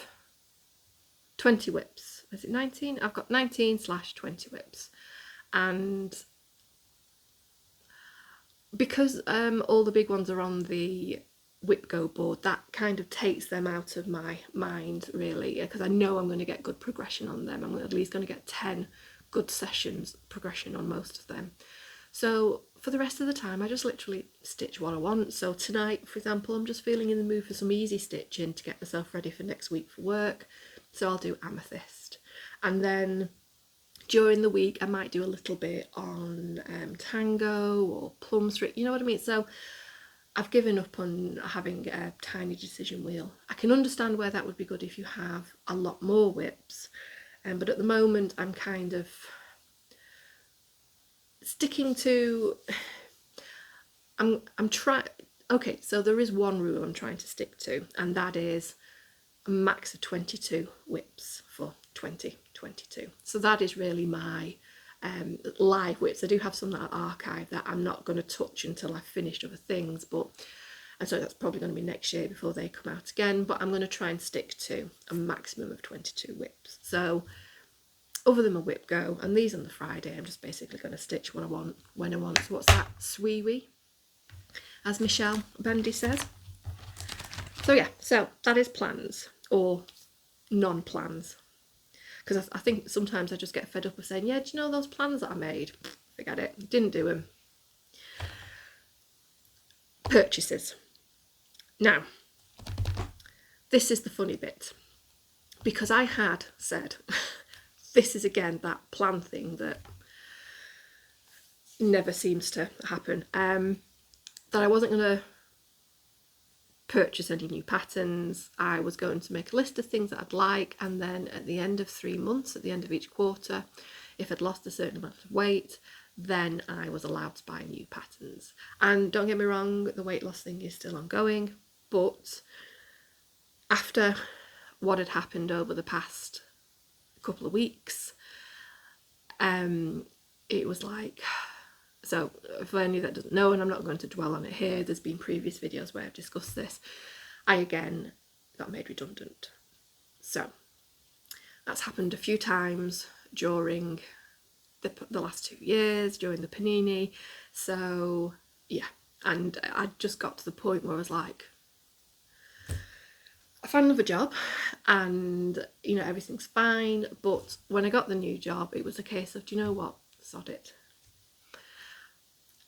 20 whips. Is it 19? I've got 19/20 whips. And because all the big ones are on the whip go board, that kind of takes them out of my mind, really, because I know I'm going to get good progression on them. I'm at least going to get 10 good sessions progression on most of them. So for the rest of the time, I just literally stitch what I want. So tonight, for example, I'm just feeling in the mood for some easy stitching to get myself ready for next week for work. So I'll do Amethyst. And then during the week, I might do a little bit on Tango or Plum Street, you know what I mean? So I've given up on having a tiny decision wheel. I can understand where that would be good if you have a lot more whips, but at the moment I'm kind of sticking to, I'm trying, okay, so there is one rule I'm trying to stick to, and that is a max of 22 whips for 2022. So that is really my live whips. I do have some that are archived that I'm not going to touch until I've finished other things, but, and so that's probably going to be next year before they come out again, but I'm going to try and stick to a maximum of 22 whips. So other than my whip go and these on the Friday, I'm just basically going to stitch what I want when I want. So what's that? Sweewee, as Michelle Bendy says. So yeah, so that is plans or non-plans. Because I think sometimes I just get fed up of saying, yeah, do you know those plans that I made? Forget it, didn't do them. Purchases. Now, this is the funny bit, because I had said, this is again that plan thing that never seems to happen, that I wasn't going to purchase any new patterns. I was going to make a list of things that I'd like, and then at the end of 3 months, at the end of each quarter, if I'd lost a certain amount of weight, then I was allowed to buy new patterns. And don't get me wrong, the weight loss thing is still ongoing, but after what had happened over the past couple of weeks, it was like, so for any that doesn't know, and I'm not going to dwell on it here, there's been previous videos where I've discussed this, I again got made redundant. So that's happened a few times during the last 2 years, during the panini. So yeah, and I just got to the point where I was like, I found another job and, you know, everything's fine. But when I got the new job, it was a case of, do you know what, sod it.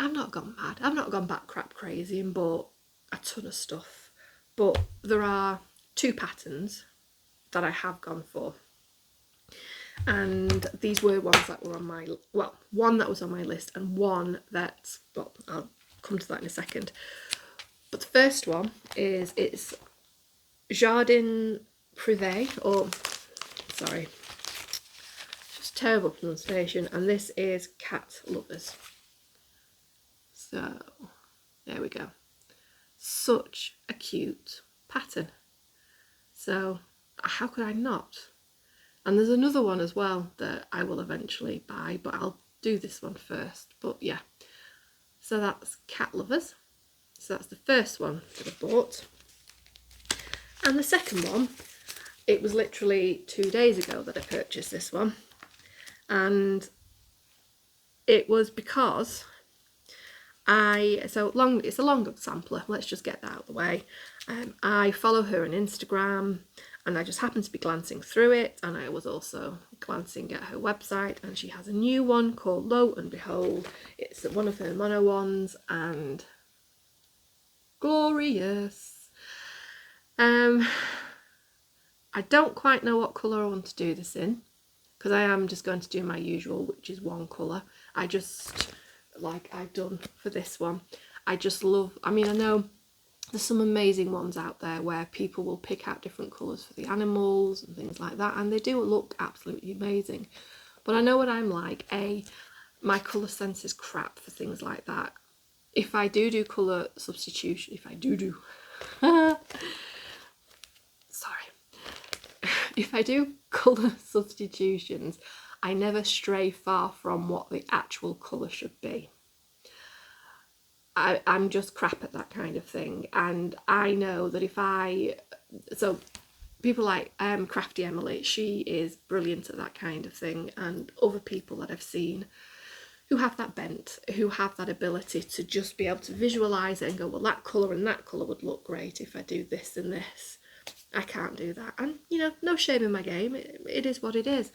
I've not gone mad, I've not gone back crap crazy and bought a ton of stuff, but there are 2 patterns that I have gone for, and these were ones that were on my, well, one that was on my list and one that, well, I'll come to that in a second, But the first one is, it's Jardine Prive, or sorry, just terrible pronunciation, and this is Cat Lovers. So there we go. Such a cute pattern. So how could I not? And there's another one as well that I will eventually buy, but I'll do this one first. But yeah, so that's Cat Lovers. So that's the first one that I bought. And the second one, it was literally 2 days ago that I purchased this one. And it was because it's a long dog sampler, let's just get that out of the way. I follow her on Instagram, and I just happened to be glancing through it, and I was also glancing at her website, and she has a new one called Lo and Behold. It's one of her mono ones, and glorious. I don't quite know what colour I want to do this in, because I am just going to do my usual, which is one colour. I just, like I've done for this one, I just love, I mean, I know there's some amazing ones out there where people will pick out different colours for the animals and things like that, and they do look absolutely amazing. But I know what I'm like. My colour sense is crap for things like that. If I do colour substitution, if I do colour substitutions, I never stray far from what the actual colour should be. I'm just crap at that kind of thing, and I know that so people like Crafty Emily, she is brilliant at that kind of thing, and other people that I've seen who have that bent, who have that ability to just be able to visualise it and go, well, that colour and that colour would look great if I do this and this. I can't do that, and you know, no shame in my game, it is what it is.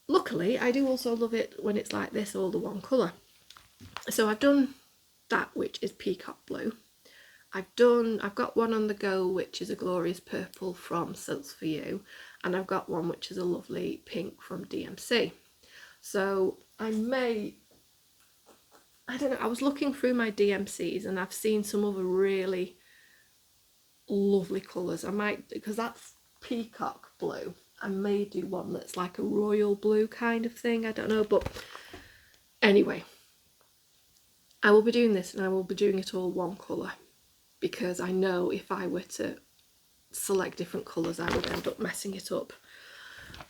Luckily, I do also love it when it's like this, all the one colour. So I've done that, which is peacock blue. I've got one on the go, which is a glorious purple from Silks for You, and I've got one which is a lovely pink from DMC. So I don't know, I was looking through my DMCs and I've seen some other really lovely colours. I might, because that's peacock blue, I may do one that's like a royal blue kind of thing, I don't know, but anyway, I will be doing this, and I will be doing it all one colour, because I know if I were to select different colours I would end up messing it up,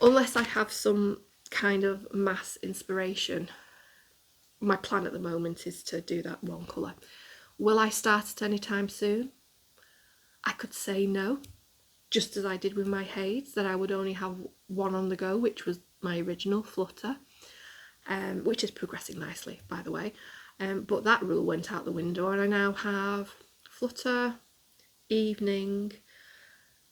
unless I have some kind of mass inspiration. My plan at the moment is to do that one colour. Will I start it anytime soon? I could say no, just as I did with my Hades, that I would only have one on the go, which was my original Flutter, which is progressing nicely, by the way. But that rule went out the window, and I now have Flutter, Evening,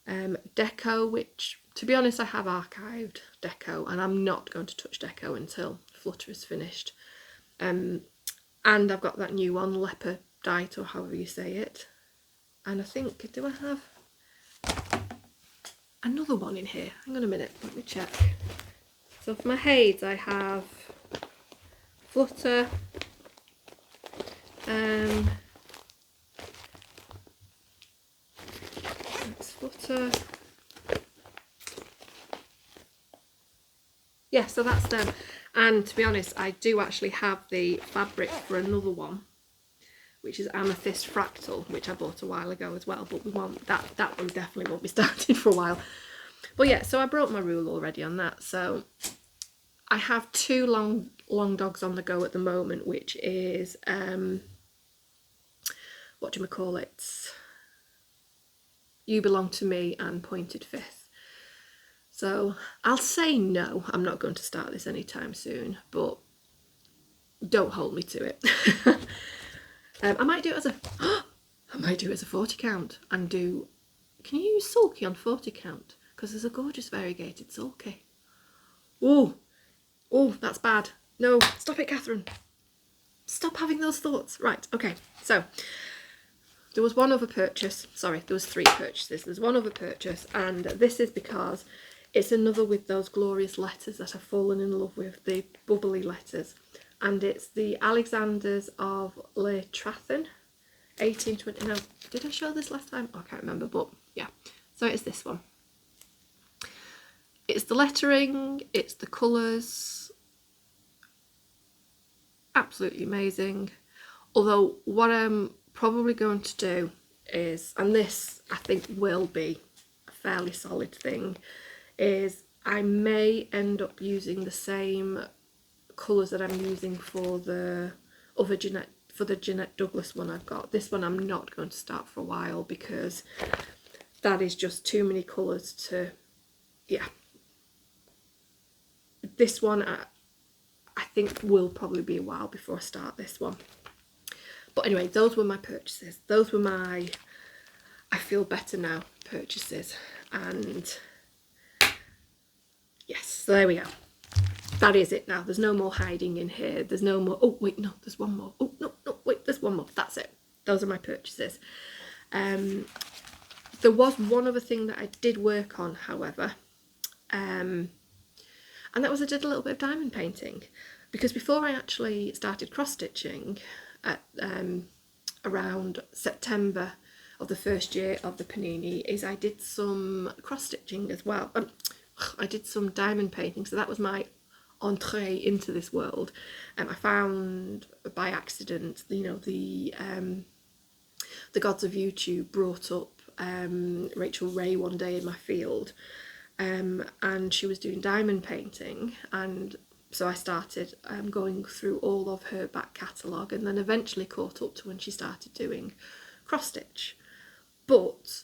Deco, which, to be honest, I have archived Deco, and I'm not going to touch Deco until Flutter is finished. And I've got that new one, Lepidolite, or however you say it. And I think, do I have another one in here? Hang on a minute, let me check. So for my Hades, I have Flutter, that's Flutter. Yeah, so that's them. And to be honest, I do actually have the fabric for another one, which is Amethyst Fractal, which I bought a while ago as well, but we won't, that one definitely won't be started for a while. But yeah, so I broke my rule already on that. So I have two long dogs on the go at the moment, which is what do we call it? You Belong to Me and Pointed Fifth. So I'll say no, I'm not going to start this anytime soon, but don't hold me to it. I might do it as a I might do it as a 40 count and do, can you use sulky on 40 count? Because there's a gorgeous variegated sulky. Oh, that's bad. No, stop it, Catherine. Stop having those thoughts. Right, okay, so there was one other purchase. Sorry, there was 3 purchases. There's one other purchase, and this is because it's another with those glorious letters that I've fallen in love with, the bubbly letters. And it's the Alexanders of Lintrathen. 18, 20, no, did I show this last time? Oh, I can't remember, but yeah. So it's this one. It's the lettering, it's the colours, absolutely amazing. Although what I'm probably going to do is, and this I think will be a fairly solid thing, is I may end up using the same colours that I'm using for the other Jeannette, for the Jeannette Douglas one I've got. This one I'm not going to start for a while because that is just too many colours to, yeah. This one I think will probably be a while before I start this one. But anyway, those were my purchases. Those were my I feel better now purchases. And yes, so there we go. That is it now. There's no more hiding in here. There's no more, oh wait, no, there's one more. Oh, no, wait, there's one more. That's it. Those are my purchases. There was one other thing that I did work on, however. And that was I did a little bit of diamond painting. Because before I actually started cross-stitching at around September of the first year of the Panini, is I did some cross-stitching as well. I did some diamond painting, so that was my entree into this world. I found by accident, you know, the Gods of YouTube brought up Rachel Ray one day in my field, and she was doing diamond painting, and so I started going through all of her back catalogue, and then eventually caught up to when she started doing cross stitch. But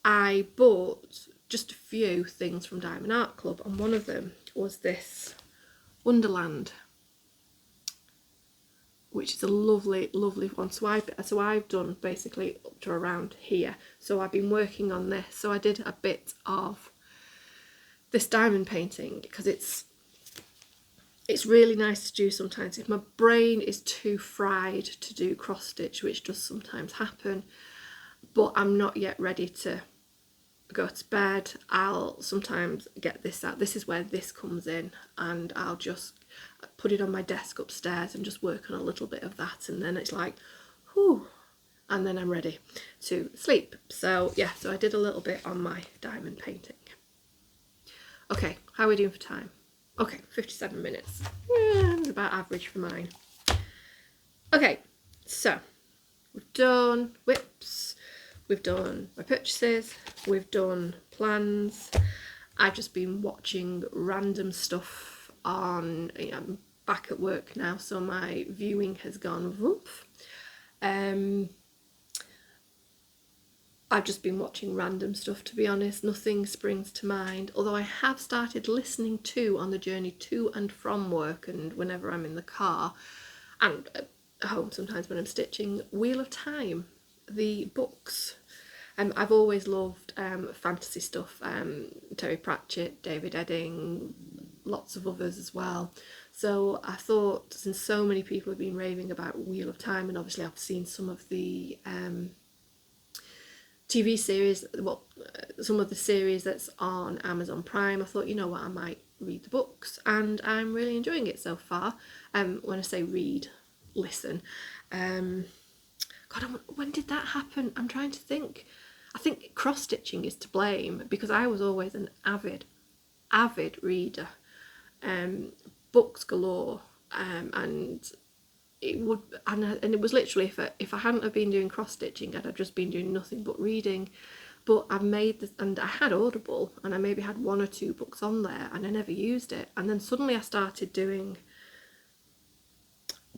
I bought just a few things from Diamond Art Club, and one of them was this Wonderland, which is a lovely, lovely one. So I've done basically up to around here. So I've been working on this. So I did a bit of this diamond painting because it's really nice to do sometimes if my brain is too fried to do cross stitch, which does sometimes happen, but I'm not yet ready to go to bed. I'll sometimes get this out. This is where this comes in, and I'll just put it on my desk upstairs and just work on a little bit of that, and then it's like, whew, and then I'm ready to sleep. So yeah, so I did a little bit on my diamond painting. Okay, how are we doing for time? Okay, 57 minutes. Yeah, it's about average for mine. Okay, so we've done whips, we've done my purchases, we've done plans. I've just been watching random stuff on, I'm back at work now, so my viewing has gone whoop. I've just been watching random stuff, to be honest. Nothing springs to mind, although I have started listening to, on the journey to and from work and whenever I'm in the car and at home sometimes when I'm stitching, Wheel of Time, the books. I've always loved fantasy stuff, Terry Pratchett, David Edding, lots of others as well. So I thought, since so many people have been raving about Wheel of Time, and obviously I've seen some of the TV series, well, some of the series that's on Amazon Prime, I thought, you know what, I might read the books, and I'm really enjoying it so far. When I say read, listen. God, when did that happen? I'm trying to think. I think cross-stitching is to blame, because I was always an avid reader, books galore, and it would, and it was literally, if I hadn't have been doing cross-stitching, I'd have just been doing nothing but reading. But I've made this, and I had Audible, and I maybe had 1 or 2 books on there, and I never used it. And then suddenly I started doing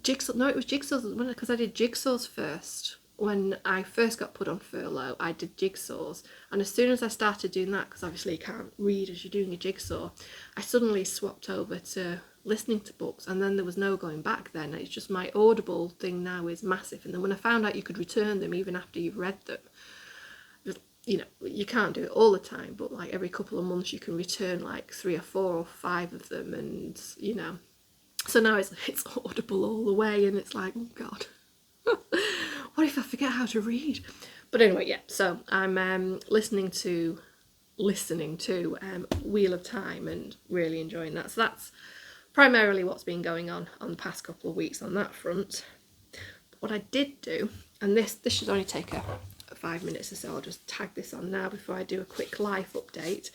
jigsaw. No, it was jigsaws, because I did jigsaws first. When I first got put on furlough, I did jigsaws, and as soon as I started doing that, because obviously you can't read as you're doing a jigsaw, I suddenly swapped over to listening to books, and then there was no going back then. It's just my Audible thing now is massive, and then when I found out you could return them even after you've read them, you know, you can't do it all the time, but like every couple of months you can return like 3 or 4 or 5 of them, and you know, so now it's Audible all the way, and it's like, oh god. What if I forget how to read? But anyway, yeah, so I'm listening to Wheel of Time and really enjoying that. So that's primarily what's been going on the past couple of weeks on that front. But what I did do and this should only take a 5 minutes or so, I'll just tag this on now before I do a quick life update,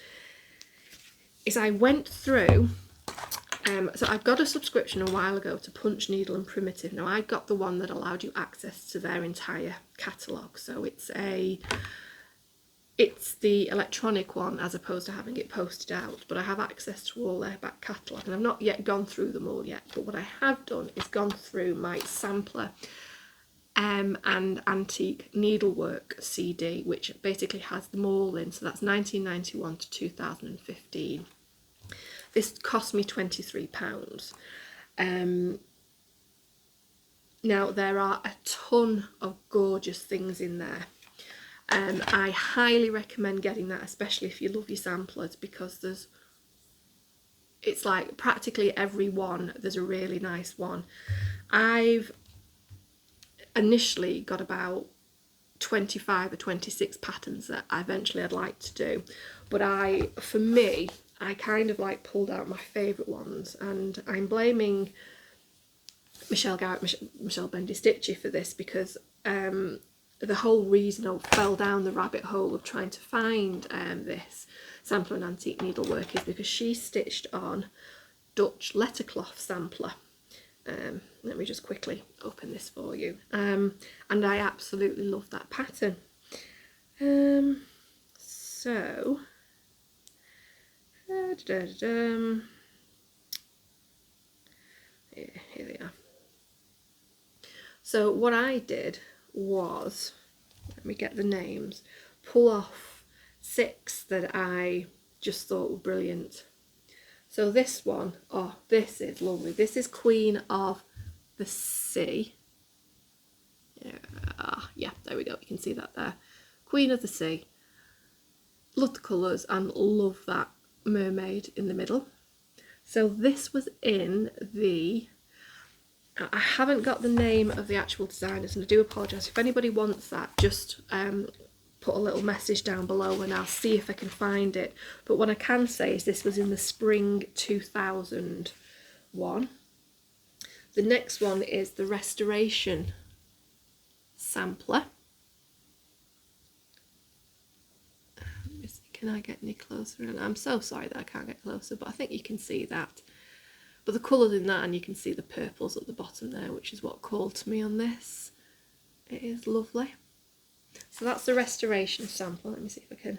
is I went through, so I got a subscription a while ago to Punch, Needle and Primitive. Now I got the one that allowed you access to their entire catalogue, so it's the electronic one as opposed to having it posted out, but I have access to all their back catalogue, and I've not yet gone through them all yet, but what I have done is gone through my sampler and antique needlework CD, which basically has them all in, so that's 1991 to 2015. This cost me £23. Now there are a ton of gorgeous things in there. I highly recommend getting that, especially if you love your samplers, because it's like practically every one there's a really nice one. I've initially got about 25 or 26 patterns that eventually I'd like to do, but for me I kind of like pulled out my favourite ones, and I'm blaming Michelle Bendy Stitchy for this, because the whole reason I fell down the rabbit hole of trying to find this sampler and antique needlework is because she stitched on Dutch lettercloth sampler. Let me just quickly open this for you, and I absolutely love that pattern. So here they are. So what I did was, let me get the names, pull off 6 that I just thought were brilliant. So this one, oh, this is lovely. This is Queen of the Sea. Yeah, there we go. You can see that there. Queen of the Sea. Love the colours and love that mermaid in the middle. So this was in the, I haven't got the name of the actual designers, and I do apologise. If anybody wants that, just put a little message down below and I'll see if I can find it. But what I can say is this was in the spring 2001. The next one is the Restoration sampler. Can I get any closer? And I'm so sorry that I can't get closer, but I think you can see that. But the colours in that, and you can see the purples at the bottom there, which is what called to me on this. It is lovely. So that's the Restoration sample. Let me see if I can.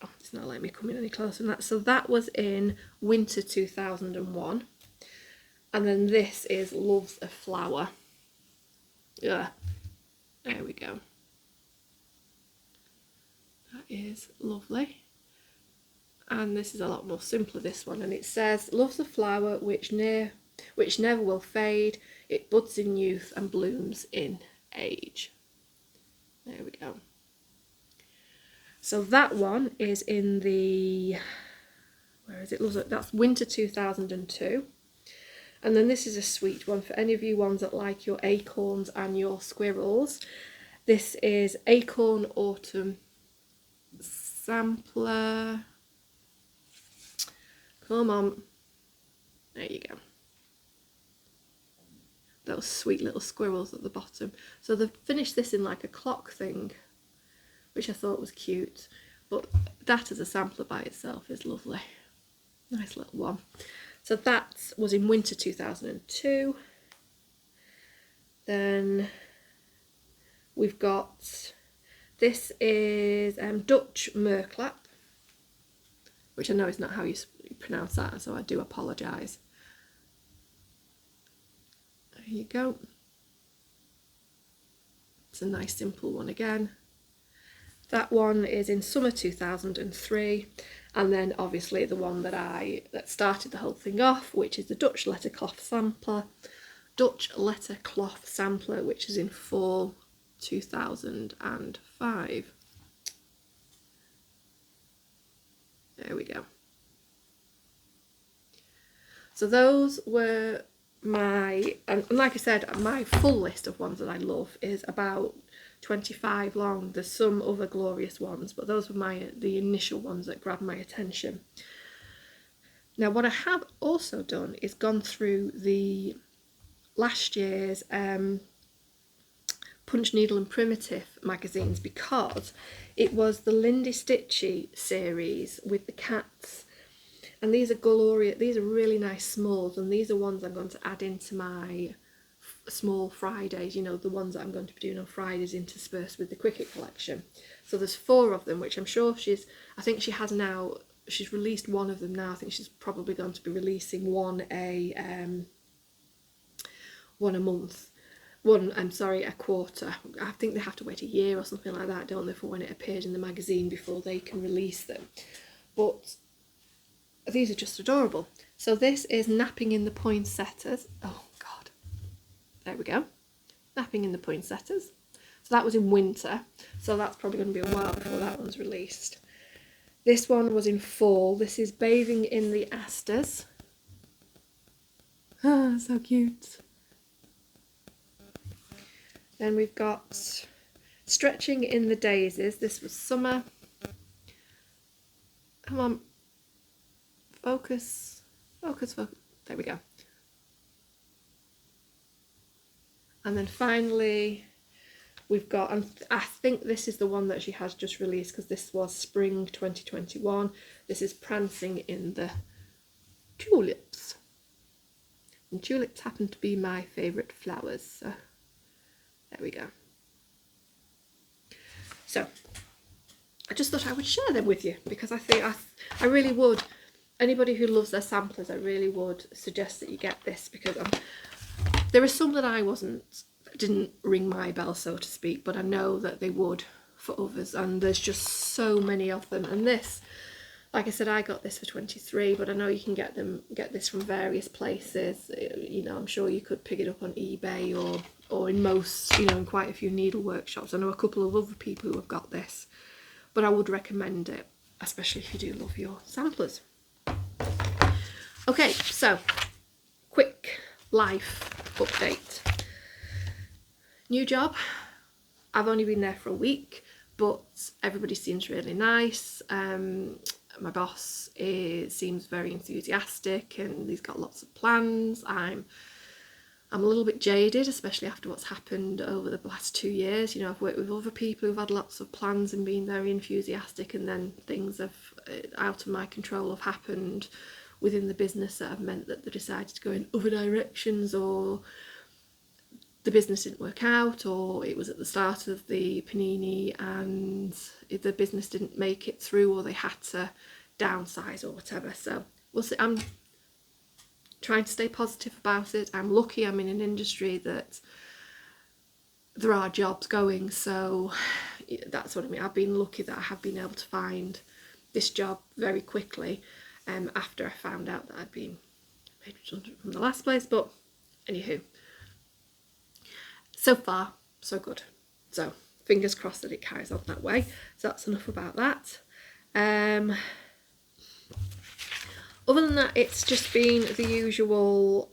Oh, it's not letting me come in any closer than that. So that was in winter 2001. And then this is Love's a Flower. Yeah, there we go. That is lovely. And this is a lot more simpler, this one, and it says, love's a flower which never will fade, it buds in youth and blooms in age. There we go. So that one is in the, where is it? That's winter 2002. And then this is a sweet one for any of you ones that like your acorns and your squirrels. This is Acorn Autumn Sampler. Come on. There you go. Those sweet little squirrels at the bottom. So they've finished this in like a clock thing, which I thought was cute. But that as a sampler by itself is lovely. Nice little one. So that was in winter 2002. Then we've got, this is Dutch Merklap, which I know is not how you pronounce that, so I do apologise. There you go. It's a nice simple one again. That one is in summer 2003, and then obviously the one that started the whole thing off, which is the Dutch lettercloth sampler, which is in fall 2005. There we go. So those were my, and like I said, my full list of ones that I love is about 25 long. There's some other glorious ones, but those were the initial ones that grabbed my attention. Now what I have also done is gone through the last year's Punch Needle and Primitive magazines because it was the Lindy Stitchy series with the cats. And these are Gloria, these are really nice smalls, and these are ones I'm going to add into my small Fridays, you know, the ones that I'm going to be doing on Fridays interspersed with the Cricket collection. So there's 4 of them, which I'm sure I think she has now, she's released one of them now. I think she's probably going to be releasing one a month. A quarter. I think they have to wait a year or something like that, don't they, for when it appears in the magazine before they can release them. But these are just adorable. So this is Napping in the Poinsettias. Oh God, there we go. Napping in the Poinsettias. So that was in winter, so that's probably going to be a while before that one's released. This one was in fall. This is Bathing in the Asters. Ah, so cute. Then we've got Stretching in the Daisies. This was summer. Come on. Focus. Focus, focus. There we go. And then finally, we've got, and I think this is the one that she has just released because this was spring 2021. This is Prancing in the Tulips. And tulips happen to be my favourite flowers, so there we go. So I just thought I would share them with you because I think I really would. Anybody who loves their samplers, I really would suggest that you get this because there are some that didn't ring my bell, so to speak, but I know that they would for others, and there's just so many of them. And this, like I said, I got this for 23, but I know you can get this from various places. You know, I'm sure you could pick it up on eBay or in most, you know, in quite a few needlework shops. I know a couple of other people who have got this, but I would recommend it, especially if you do love your samplers. Okay, so quick life update. New job. I've only been there for a week, but everybody seems really nice. My boss seems very enthusiastic and he's got lots of plans. I'm a little bit jaded, especially after what's happened over the last 2 years. You know, I've worked with other people who've had lots of plans and been very enthusiastic, and then things have out of my control have happened within the business that have meant that they decided to go in other directions, or the business didn't work out, or it was at the start of the panini and the business didn't make it through, or they had to downsize or whatever. So we'll see. I'm trying to stay positive about it. I'm lucky I'm in an industry that there are jobs going, so that's what I mean. I've been lucky that I have been able to find this job very quickly after I found out that I'd been made redundant from the last place. But anywho, so far so good, so fingers crossed that it carries on that way. So that's enough about that. Other than that, it's just been the usual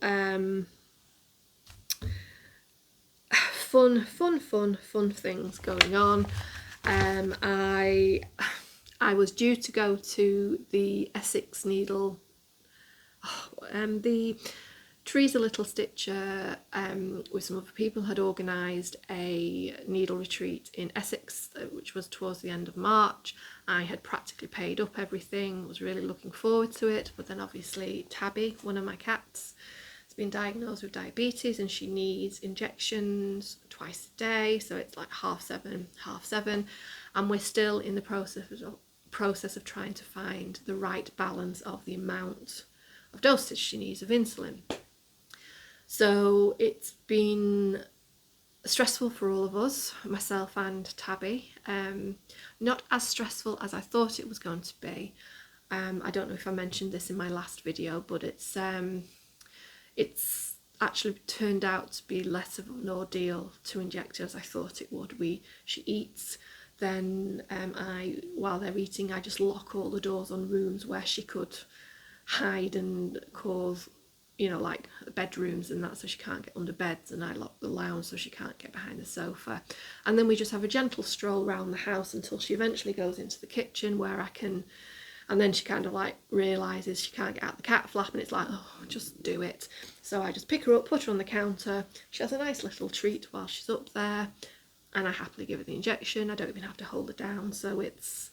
fun things going on. I was due to go to the Essex Needle, the Teresa Little Stitcher with some other people had organised a needle retreat in Essex, which was towards the end of March. I had practically paid up everything, was really looking forward to it, but then obviously Tabby, one of my cats, has been diagnosed with diabetes and she needs injections twice a day, so it's like 7:30, and we're still in the process of trying to find the right balance of the amount of dosage she needs of insulin. So it's been stressful for all of us, myself and Tabby. Not as stressful as I thought it was going to be. I don't know if I mentioned this in my last video, but it's actually turned out to be less of an ordeal to inject her as I thought it would. She eats, then while they're eating, I just lock all the doors on rooms where she could hide and cause, you know, like bedrooms and that, so she can't get under beds, and I lock the lounge so she can't get behind the sofa. And then we just have a gentle stroll around the house until she eventually goes into the kitchen where I can, and then she kind of like realises she can't get out the cat flap, and it's like, oh, just do it. So I just pick her up, put her on the counter, she has a nice little treat while she's up there, and I happily give her the injection. I don't even have to hold her down, so it's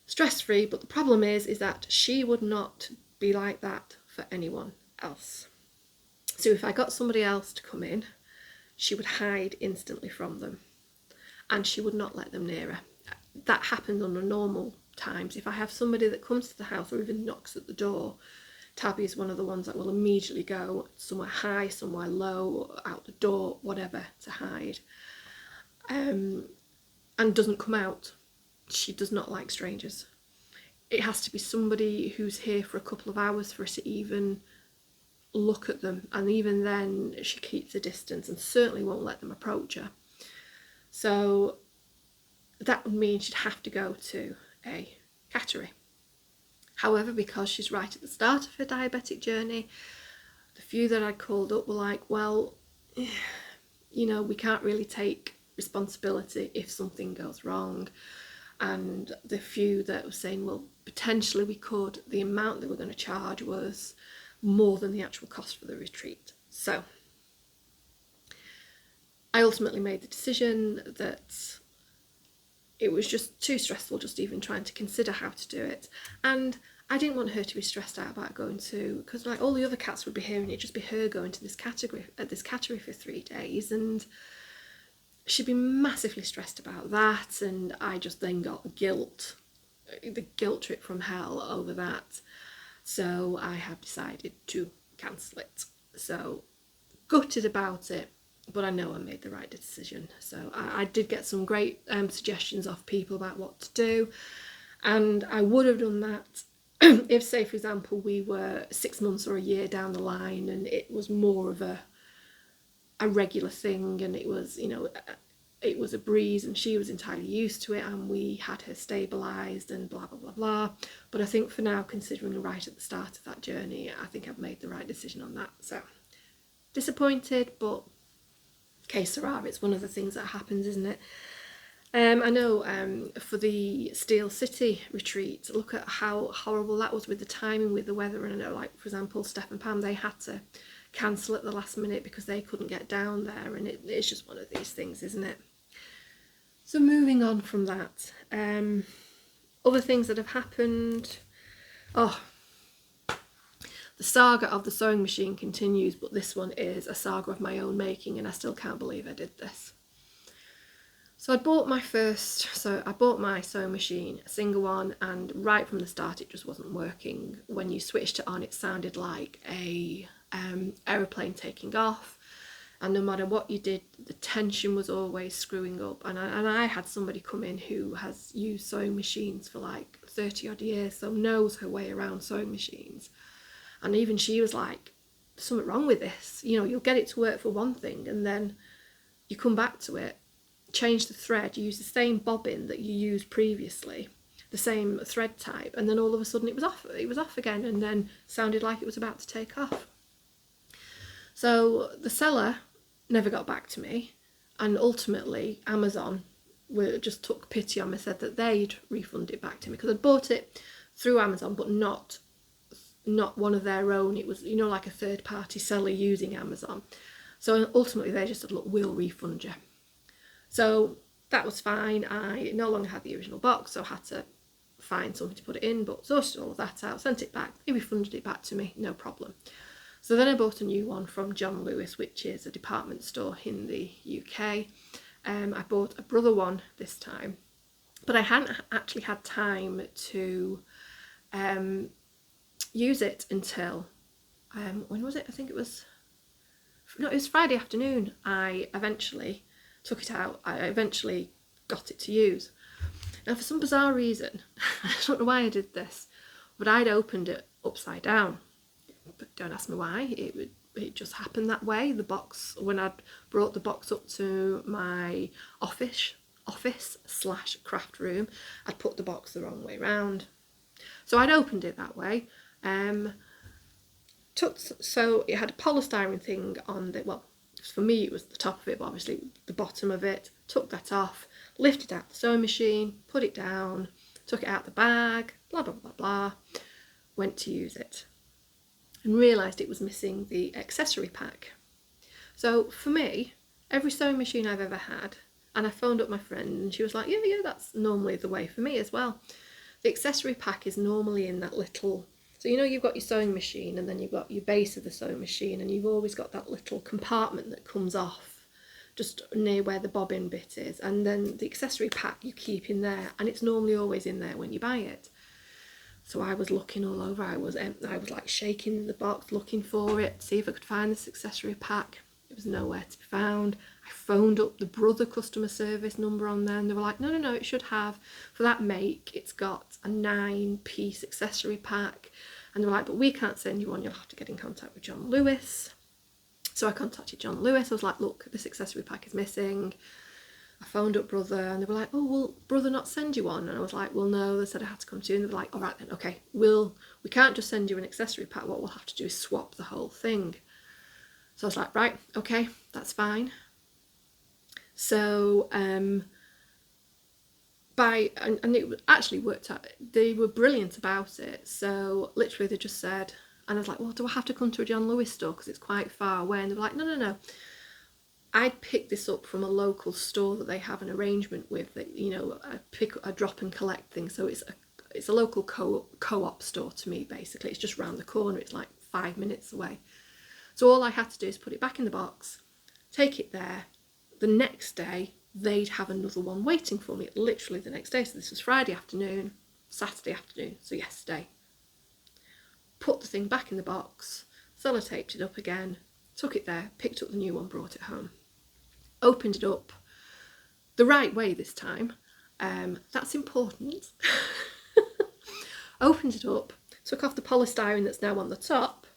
stress-free. But the problem is that she would not be like that for anyone else. So if I got somebody else to come in, she would hide instantly from them, and she would not let them near her. That happens under normal times. If I have somebody that comes to the house or even knocks at the door, Tabby is one of the ones that will immediately go somewhere high, somewhere low, out the door, whatever, to hide, and doesn't come out. She does not like strangers. It has to be somebody who's here for a couple of hours for us to even look at them, and even then she keeps a distance and certainly won't let them approach her. So that would mean she'd have to go to a cattery. However, because she's right at the start of her diabetic journey, the few that I called up were like, well, you know, we can't really take responsibility if something goes wrong. And the few that were saying, well, potentially we could, the amount they were going to charge was more than the actual cost for the retreat. So I ultimately made the decision that it was just too stressful just even trying to consider how to do it. And I didn't want her to be stressed out about going to, because like all the other cats would be here and it'd just be her going to this cattery for 3 days, and she'd be massively stressed about that. And I just then got the guilt trip from hell over that. So I have decided to cancel it. So gutted about it, but I know I made the right decision. So I did get some great suggestions off people about what to do, and I would have done that if, say, for example, we were 6 months or a year down the line and it was more of a regular thing, and it was, you know, it was a breeze and she was entirely used to it and we had her stabilised and blah blah blah blah. But I think for now, considering right at the start of that journey, I think I've made the right decision on that. So disappointed, but que sera, it's one of the things that happens, isn't it? I know for the Steel City retreat, look at how horrible that was with the timing, with the weather. And I know, like, for example, Steph and Pam, they had to cancel at the last minute because they couldn't get down there, and it's just one of these things, isn't it? So moving on from that, other things that have happened. Oh, the saga of the sewing machine continues, but this one is a saga of my own making, and I still can't believe I did this. So I bought my sewing machine, a single one, and right from the start it just wasn't working. When you switched it on, it sounded like a aeroplane taking off, and no matter what you did, the tension was always screwing up. And I had somebody come in who has used sewing machines for like 30 odd years, so knows her way around sewing machines, and even she was like, there's something wrong with this, you know, you'll get it to work for one thing and then you come back to it, change the thread, use the same bobbin that you used previously, the same thread type, and then all of a sudden it was off again, and then sounded like it was about to take off. So the seller never got back to me, and ultimately Amazon just took pity on me, said that they'd refund it back to me, because I'd bought it through Amazon but not one of their own. It was, you know, like a third party seller using Amazon. So ultimately they just said, look, we'll refund you. So that was fine. I no longer had the original box, so I had to find something to put it in, but sorted all of that out, sent it back, they refunded it back to me, no problem. So then I bought a new one from John Lewis, which is a department store in the UK. I bought a brother one this time, but I hadn't actually had time to use it until, when was it? I think it was Friday afternoon. I eventually took it out. I eventually got it to use. Now, for some bizarre reason, I don't know why I did this, but I'd opened it upside down. But don't ask me why. It just happened that way. The box, when I'd brought the box up to my office / craft room, I'd put the box the wrong way round. So I'd opened it that way. So it had a polystyrene thing on the, well, for me it was the top of it, but obviously the bottom of it. Took that off, lifted out the sewing machine, put it down, took it out the bag, blah blah blah blah, went to use it and realised it was missing the accessory pack. So for me, every sewing machine I've ever had, And I phoned up my friend and she was like, yeah, that's normally the way for me as well. The accessory pack is normally in that little, so you know you've got your sewing machine and then you've got your base of the sewing machine and you've always got that little compartment that comes off just near where the bobbin bit is, and then the accessory pack you keep in there, and it's normally always in there when you buy it. So I was looking all over, I was like shaking the box looking for it, see if I could find this accessory pack. It was nowhere to be found. I phoned up the Brother customer service number on there and they were like, no, it should have, for that make, it's got a 9-piece accessory pack. And they were like, but we can't send you one, you'll have to get in contact with John Lewis. So I contacted John Lewis. I was like, look, this accessory pack is missing. I phoned up Brother and they were like, oh, will Brother not send you one? And I was like, well, no, they said I had to come to you. And they were like, all right then, okay, we can't just send you an accessory pack. What we'll have to do is swap the whole thing. So I was like, right, okay, that's fine. So, and it actually worked out. They were brilliant about it. So literally they just said, and I was like, well, do I have to come to a John Lewis store because it's quite far away? And they were like, no. I'd pick this up from a local store that they have an arrangement with, that, you know, a drop and collect thing. So it's a local co-op store to me, basically. It's just round the corner. It's like 5 minutes away. So all I had to do is put it back in the box, take it there. The next day, they'd have another one waiting for me, literally the next day. So this was Friday afternoon, Saturday afternoon, so yesterday. Put the thing back in the box, sellotaped it up again, took it there, picked up the new one, brought it home. Opened it up the right way this time. That's important. Opened it up, took off the polystyrene that's now on the top,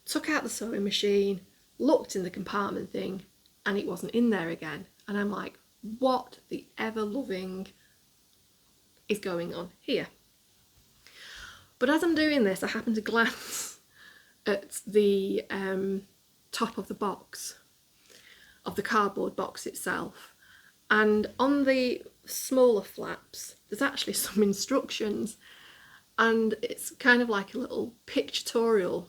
took out the sewing machine, looked in the compartment thing, and it wasn't in there again. And I'm like, what the ever-loving is going on here? But as I'm doing this, I happen to glance at the top of the box, of the cardboard box itself. And on the smaller flaps, there's actually some instructions. And it's kind of like a little pictorial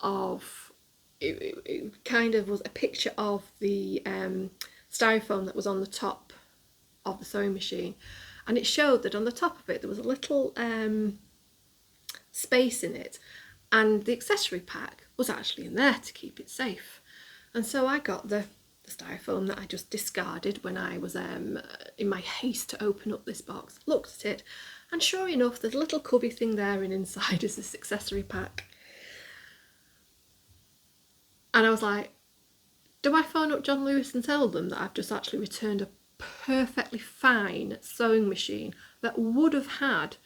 of, it kind of was a picture of the styrofoam that was on the top of the sewing machine, and it showed that on the top of it there was a little space in it, and the accessory pack was actually in there to keep it safe. And so I got the styrofoam that I just discarded when I was in my haste to open up this box, looked at it, and sure enough there's a little cubby thing there, and inside is this accessory pack. And I was like, do I phone up John Lewis and tell them that I've just actually returned a perfectly fine sewing machine that would have had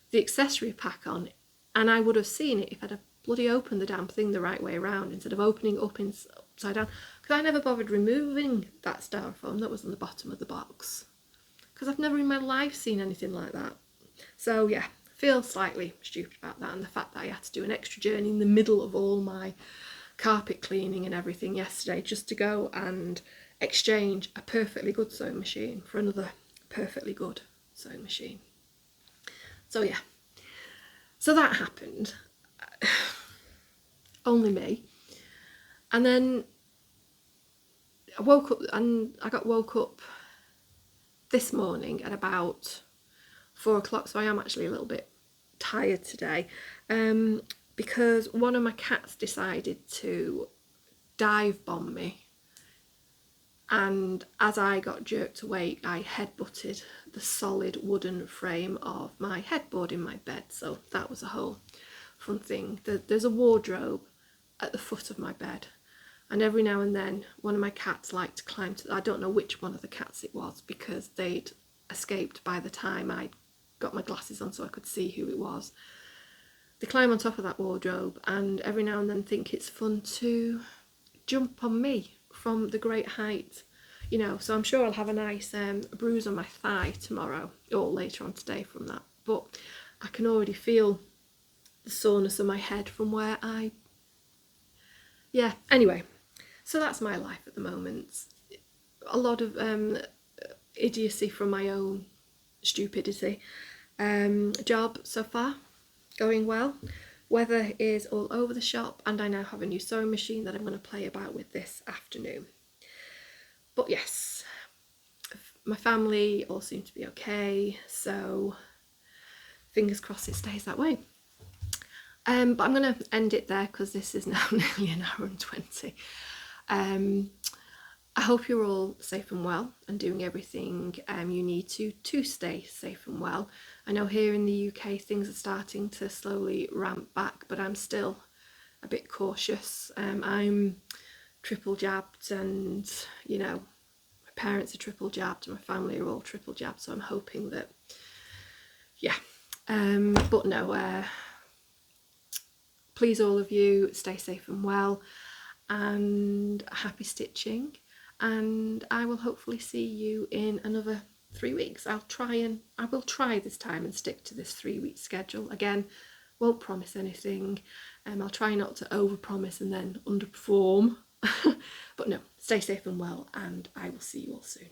the accessory pack on, and I would have seen it if I'd have bloody opened the damn thing the right way around instead of opening up upside down? Because I never bothered removing that styrofoam that was on the bottom of the box, because I've never in my life seen anything like that. So yeah, I feel slightly stupid about that, and the fact that I had to do an extra journey in the middle of all my carpet cleaning and everything yesterday just to go and exchange a perfectly good sewing machine for another perfectly good sewing machine. So yeah, so that happened. Only me. And then I woke up, and I got woke up this morning at about 4 o'clock, so I am actually a little bit tired today, because one of my cats decided to dive bomb me, and as I got jerked awake I headbutted the solid wooden frame of my headboard in my bed. So that was a whole fun thing. There's a wardrobe at the foot of my bed, and every now and then one of my cats liked to climb to, I don't know which one of the cats it was because they'd escaped by the time I got my glasses on so I could see who it was. They climb on top of that wardrobe and every now and then think it's fun to jump on me from the great height, you know. So I'm sure I'll have a nice bruise on my thigh tomorrow or later on today from that, but I can already feel the soreness of my head from where yeah, anyway, so that's my life at the moment. A lot of idiocy from my own stupidity. Job so far going well. Weather is all over the shop, and I now have a new sewing machine that I'm going to play about with this afternoon. But yes, my family all seem to be okay, so fingers crossed it stays that way. But I'm going to end it there because this is now nearly an hour and 20. I hope you're all safe and well and doing everything you need to stay safe and well. I know here in the UK things are starting to slowly ramp back, but I'm still a bit cautious. I'm triple jabbed, and you know, my parents are triple jabbed, my family are all triple jabbed, so I'm hoping that, yeah. But no, please all of you stay safe and well, and happy stitching, and I will hopefully see you in another 3 weeks. I will try this time and stick to this 3-week schedule. Again, won't promise anything. I'll try not to overpromise and then underperform. But no, stay safe and well, and I will see you all soon.